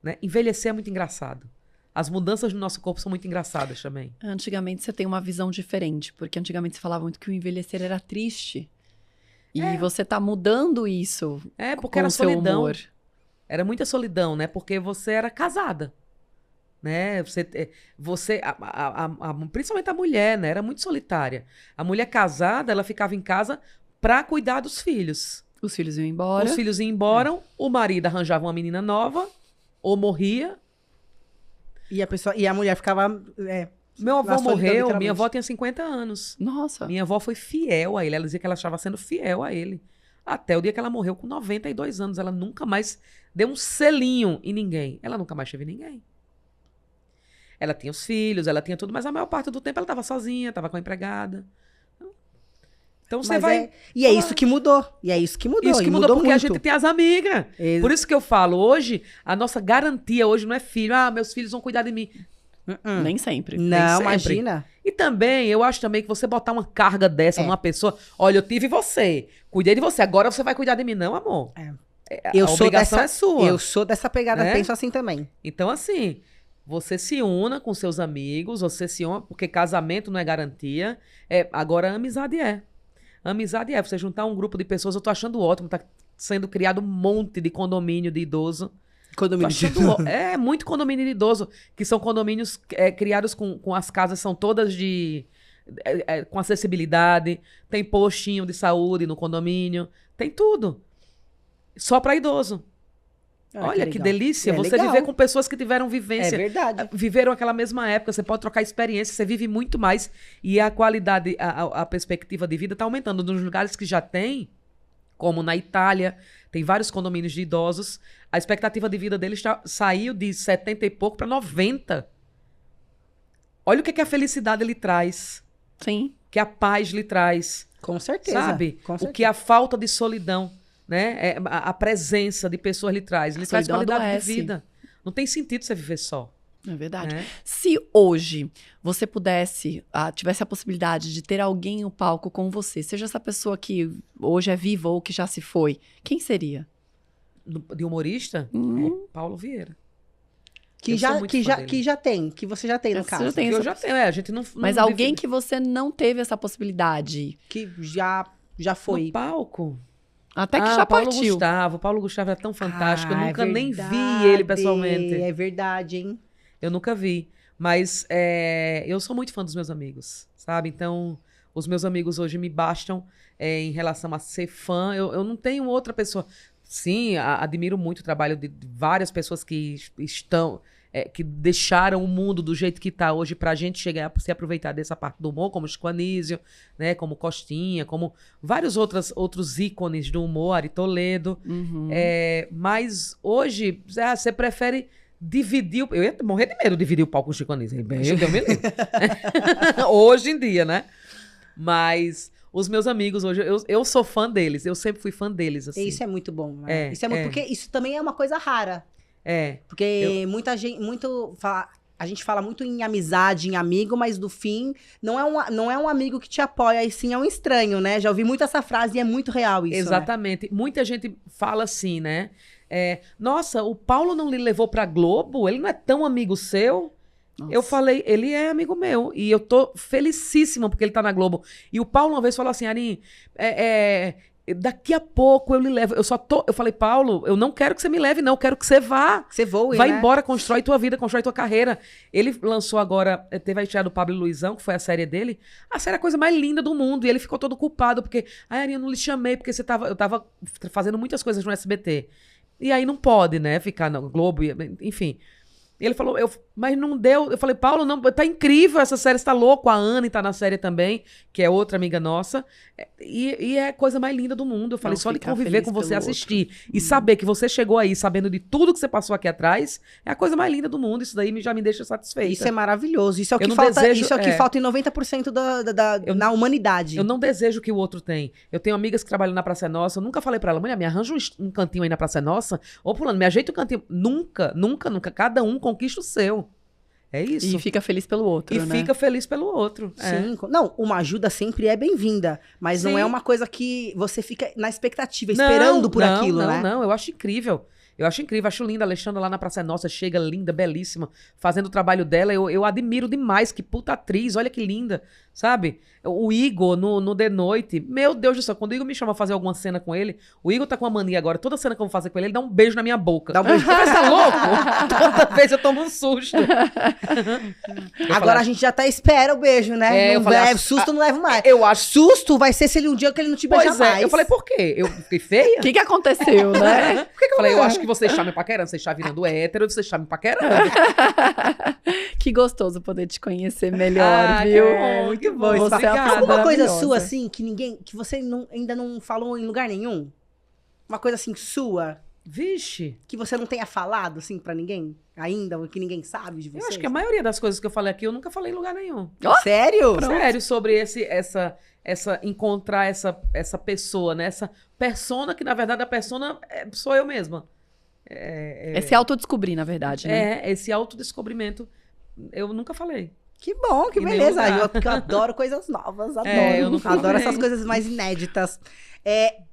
Né? Envelhecer é muito engraçado. As mudanças no nosso corpo são muito engraçadas também. Antigamente você tem uma visão diferente, porque antigamente você falava muito que o envelhecer era triste. E você tá mudando isso porque com era o seu solidão. humor. Era muita solidão, né? Porque você era casada, né? Principalmente a mulher, né? Era muito solitária. A mulher casada, ela ficava em casa pra cuidar dos filhos. Os filhos iam embora. Os filhos iam embora, o marido arranjava uma menina nova, ou morria. E a mulher ficava... Meu avô na solidão, morreu, literalmente. minha avó tinha 50 anos. Nossa. Minha avó foi fiel a ele. Ela dizia que ela estava sendo fiel a ele. Até o dia que ela morreu com 92 anos. Ela nunca mais deu um selinho em ninguém. Ela nunca mais teve ninguém. Ela tinha os filhos, ela tinha tudo, mas a maior parte do tempo ela estava sozinha, estava com a empregada. Então você vai... E é isso que mudou. Isso que mudou porque muito. a gente tem as amigas. Por isso que eu falo, hoje, a nossa garantia hoje não é filho. Meus filhos vão cuidar de mim. Nem sempre. Não, sempre. imagina. E também, eu acho também que você botar uma carga dessa numa pessoa... Olha, eu tive você, cuidei de você, agora você vai cuidar de mim. Não, amor. A obrigação é sua. Eu sou dessa pegada, penso assim também. Então, assim, você se una com seus amigos, você se una... Porque casamento não é garantia. Agora, a amizade é. Amizade é você juntar um grupo de pessoas, eu tô achando ótimo, tá sendo criado um monte de condomínio de idoso. Condomínio de Muito condomínio de idoso, que são condomínios criados com as casas, são todas com acessibilidade, tem postinho de saúde no condomínio, tem tudo. Só para idoso. Olha que delícia, você viver com pessoas que tiveram vivência. É verdade. Viveram aquela mesma época, você pode trocar experiência, você vive muito mais e a qualidade, a perspectiva de vida está aumentando. Nos lugares que já tem, como na Itália, tem vários condomínios de idosos, a expectativa de vida deles saiu de 70 e pouco para 90. Olha o que a felicidade lhe traz. Sim. Que a paz lhe traz. Com certeza. Sabe? Com certeza. O que a falta de solidão, né? A presença de pessoas lhe traz. Lhe traz qualidade de vida. Não tem sentido você viver só. É verdade. Se hoje você pudesse, tivesse a possibilidade de ter alguém no palco com você, seja essa pessoa que hoje é viva ou que já se foi, quem seria? De humorista? Paulo Vieira. Que você já tem no caso. Eu já tenho, a gente não... Mas não alguém que você não teve essa possibilidade. Que já foi. No palco? Até que já partiu. Paulo Gustavo era tão fantástico, eu nunca nem vi verdade, ele pessoalmente. É verdade, hein? Eu nunca vi. Mas eu sou muito fã dos meus amigos, sabe? Então, os meus amigos hoje me bastam em relação a ser fã. Eu não tenho outra pessoa... Sim, admiro muito o trabalho de várias pessoas que estão... que deixaram o mundo do jeito que está hoje pra gente chegar a se aproveitar dessa parte do humor, como Chico Anísio, né? Como Costinha, como vários outros ícones do humor, Ari Toledo. Uhum. Mas hoje, você prefere... dividir... Eu ia morrer de medo de dividir o palco com o Chico Anísio. Hoje em dia, né? Mas os meus amigos hoje, eu sou fã deles. Eu sempre fui fã deles, assim. Isso é muito bom, né? Porque isso também é uma coisa rara. Porque muita gente... A gente fala muito em amizade, em amigo, mas no fim, não é um amigo que te apoia, e sim é um estranho, né? Já ouvi muito essa frase e é muito real isso, exatamente. Né? Muita gente fala assim, né? Nossa, o Paulo não lhe levou pra Globo? Ele não é tão amigo seu? Nossa. Eu falei, ele é amigo meu. E eu tô felicíssima porque ele tá na Globo. E o Paulo uma vez falou assim, Arin, daqui a pouco eu lhe levo. Eu falei, Paulo, eu não quero que você me leve, não. Eu quero que você vá. Que você voe, vai, né? embora, constrói tua vida, constrói tua carreira. Ele lançou agora, teve a estreia do Pablo Luizão, que foi a série dele. A série é a coisa mais linda do mundo. E ele ficou todo culpado, porque, Arin, eu não lhe chamei, porque eu tava fazendo muitas coisas no SBT. E aí não pode, né, ficar na Globo, enfim. E ele falou, mas não deu. Eu falei, Paulo, não, tá incrível essa série, você tá louco. A Anne tá na série também, que é outra amiga nossa. E é a coisa mais linda do mundo. Eu falei, só de conviver com você, assistir. E saber que você chegou aí sabendo de tudo que você passou aqui atrás, é a coisa mais linda do mundo. Isso daí já me deixa satisfeita. Isso é maravilhoso. Isso é o que falta, isso é o que falta em 90% na humanidade. Eu não desejo que o outro tem. Eu tenho amigas que trabalham na Praça Nossa. Eu nunca falei pra ela, mulher, me arranja um cantinho aí na Praça Nossa. Ô, fulano, me ajeita um cantinho. Nunca. Cada um conquista o seu. É isso. E fica feliz pelo outro, né? Fica feliz pelo outro. Sim. Não, uma ajuda sempre é bem-vinda. Mas não é uma coisa que você fica na expectativa, esperando por aquilo, né? Não, eu acho incrível. Acho linda. A Alexandra lá na Praça Nossa chega linda, belíssima, fazendo o trabalho dela. Eu admiro demais. Que puta atriz, olha que linda, sabe? O Igor no The Noite. Meu Deus do céu, quando o Igor me chama a fazer alguma cena com ele, o Igor tá com uma mania agora. Toda cena que eu vou fazer com ele dá um beijo na minha boca. Dá um beijo. Você tá louco? Toda vez eu tomo um susto. Agora a gente já tá espera o beijo, né? Eu falei, susto não levo mais. Eu acho. Susto vai ser se ele um dia que ele não te beijar mais. Eu falei, por quê? Eu fiquei feia? O que aconteceu, né? Por que eu falei, eu acho que você está me paquerando. Você está virando hétero, você está me paquerando. Que gostoso poder te conhecer melhor, viu? Muito bom. Você é alguma coisa sua, assim, que você ainda não falou em lugar nenhum? Uma coisa assim, sua? Vixe. Que você não tenha falado, assim, pra ninguém? Ainda, ou que ninguém sabe de você? Eu acho que a maioria das coisas que eu falei aqui, eu nunca falei em lugar nenhum. Sério? Pronto. Sério, sobre encontrar essa pessoa, né? Essa persona, que na verdade a persona sou eu mesma. É se autodescobrir, na verdade, né? Esse autodescobrimento eu nunca falei. Que bom, que Em nenhum beleza. lugar. Porque eu adoro coisas novas, adoro. eu nunca Adoro vi. essas coisas mais inéditas.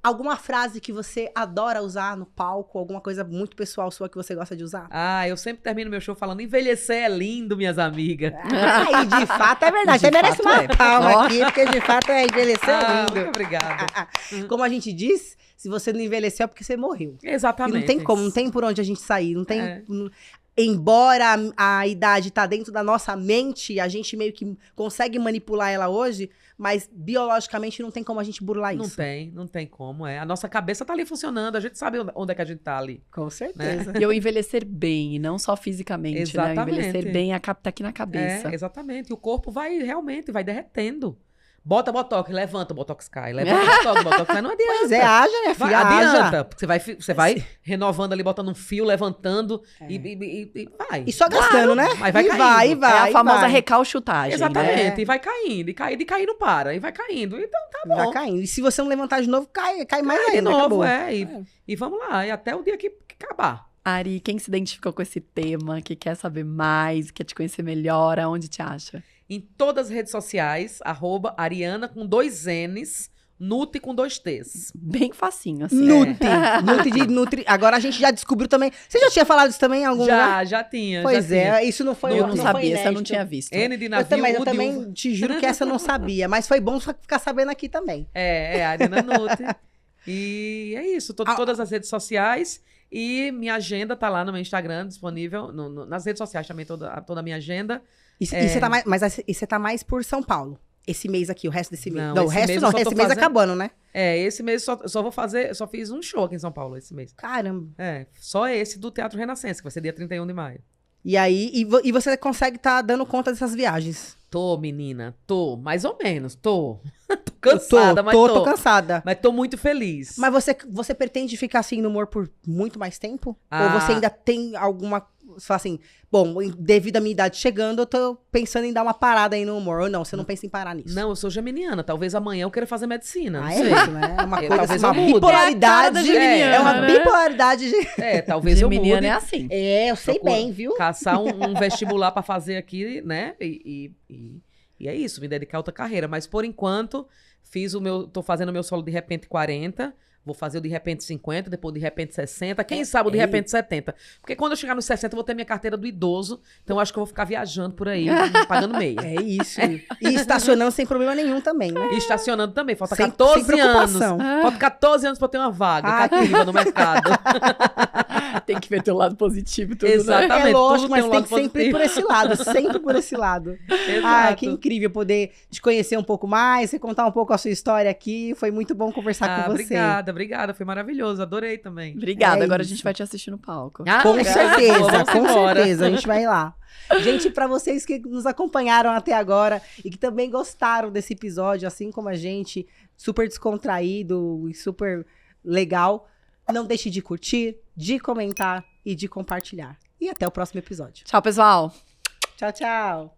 Alguma frase que você adora usar no palco? Alguma coisa muito pessoal sua que você gosta de usar? Eu sempre termino meu show falando, envelhecer é lindo, minhas amigas. E de fato é verdade. De Você merece fato uma é. palma Ó. aqui, porque de fato envelhecer Muito lindo. obrigada. Como a gente diz, se você não envelheceu é porque você morreu. E Exatamente. não tem como, não tem por onde a gente sair, não tem... É. Embora a idade tá dentro da nossa mente, a gente meio que consegue manipular ela hoje, mas biologicamente não tem como a gente burlar Não isso. não tem como. A nossa cabeça tá ali funcionando, a gente sabe onde é que a gente tá ali. Com certeza. E eu envelhecer bem, e não só fisicamente, né? Exatamente. Eu envelhecer bem, a cap tá aqui na cabeça. Exatamente. E o corpo vai realmente, vai derretendo. Bota botox, levanta, o botox cai. Levanta o botox cai, não adianta. Pois é, haja, minha Vai, filha, adianta. haja. Porque você vai renovando ali, botando um fio, levantando e vai. E só gastando, né? Mas vai e caindo. vai, e É vai. a famosa vai. Exatamente. recalchutagem, né? E vai caindo, e cair não para. E vai caindo. Então tá bom. Vai caindo. E se você não levantar de novo, cai mais Cai de ainda. novo, acabou. E vamos lá. E até o dia que acabar. Ari, quem se identificou com esse tema, que quer saber mais, quer te conhecer melhor, aonde te acha? Em todas as redes sociais, @Ariana com 2 N's, Nutri com 2 T's. Bem facinho, assim. Nutri. Agora a gente já descobriu também. Você já tinha falado isso também em algum lugar? Já tinha. Pois já tinha. isso não foi Eu não foi sabia, essa eu não inédito. tinha visto. N de Eu navio, também, U de uva. te juro que essa eu não sabia, mas foi bom ficar sabendo aqui também. Ariana Nutri. E é isso. Todas as redes sociais. E minha agenda tá lá no meu Instagram, disponível. Nas redes sociais também, toda a minha agenda. E você tá você tá mais por São Paulo? Esse mês aqui, o resto desse mês? Não, o esse resto mês não, eu só tô esse mês fazendo- acabando, né? Esse mês só fiz um show aqui em São Paulo esse mês. Caramba. Só esse do Teatro Renascença, que vai ser dia 31 de maio. E aí, e você consegue estar dando conta dessas viagens? Tô, menina, mais ou menos, tô. Tô cansada, mas tô cansada. Mas tô muito feliz. Mas você pretende ficar assim no humor por muito mais tempo? Ou você ainda tem alguma... Você fala assim, bom, devido à minha idade chegando, eu tô pensando em dar uma parada aí no humor. Ou não, você não pensa em parar nisso? Não, eu sou geminiana. Talvez amanhã eu queira fazer medicina. Não É sei. isso, né? É uma coisa talvez assim, uma eu mude. bipolaridade. É a cara da geminiana, É uma né? bipolaridade. Talvez eu Geminiana mude. é assim. Eu sei Procura bem, viu? Caçar um vestibular pra fazer aqui, né? E é isso, me dedicar a outra carreira. Mas por enquanto, tô fazendo o meu solo de repente 40. Vou fazer o de repente 50, depois de repente 60. Quem sabe o de repente 70. Porque quando eu chegar nos 60, eu vou ter minha carteira do idoso. Então eu acho que eu vou ficar viajando por aí, pagando meia. É isso. E estacionando sem problema nenhum também, né? E estacionando também. Falta Sem 14 anos. preocupação. Falta 14 anos pra eu ter uma vaga cativa no mercado. Tem que ver teu lado positivo, tudo, Exato. né? É lógico, tudo mas tem um tem lado que sempre ir por esse lado, sempre por esse lado. Exato. Que incrível poder te conhecer um pouco mais, você contar um pouco a sua história aqui. Foi muito bom conversar com você. Obrigada. Foi maravilhoso. Adorei também. Obrigada, agora a isso. gente vai te assistir no palco. Com legal. certeza, Vamos com embora. certeza. A gente vai lá. Gente, para vocês que nos acompanharam até agora e que também gostaram desse episódio, assim como a gente, super descontraído e super legal, não deixe de curtir, de comentar e de compartilhar. E até o próximo episódio. Tchau, pessoal. Tchau, tchau.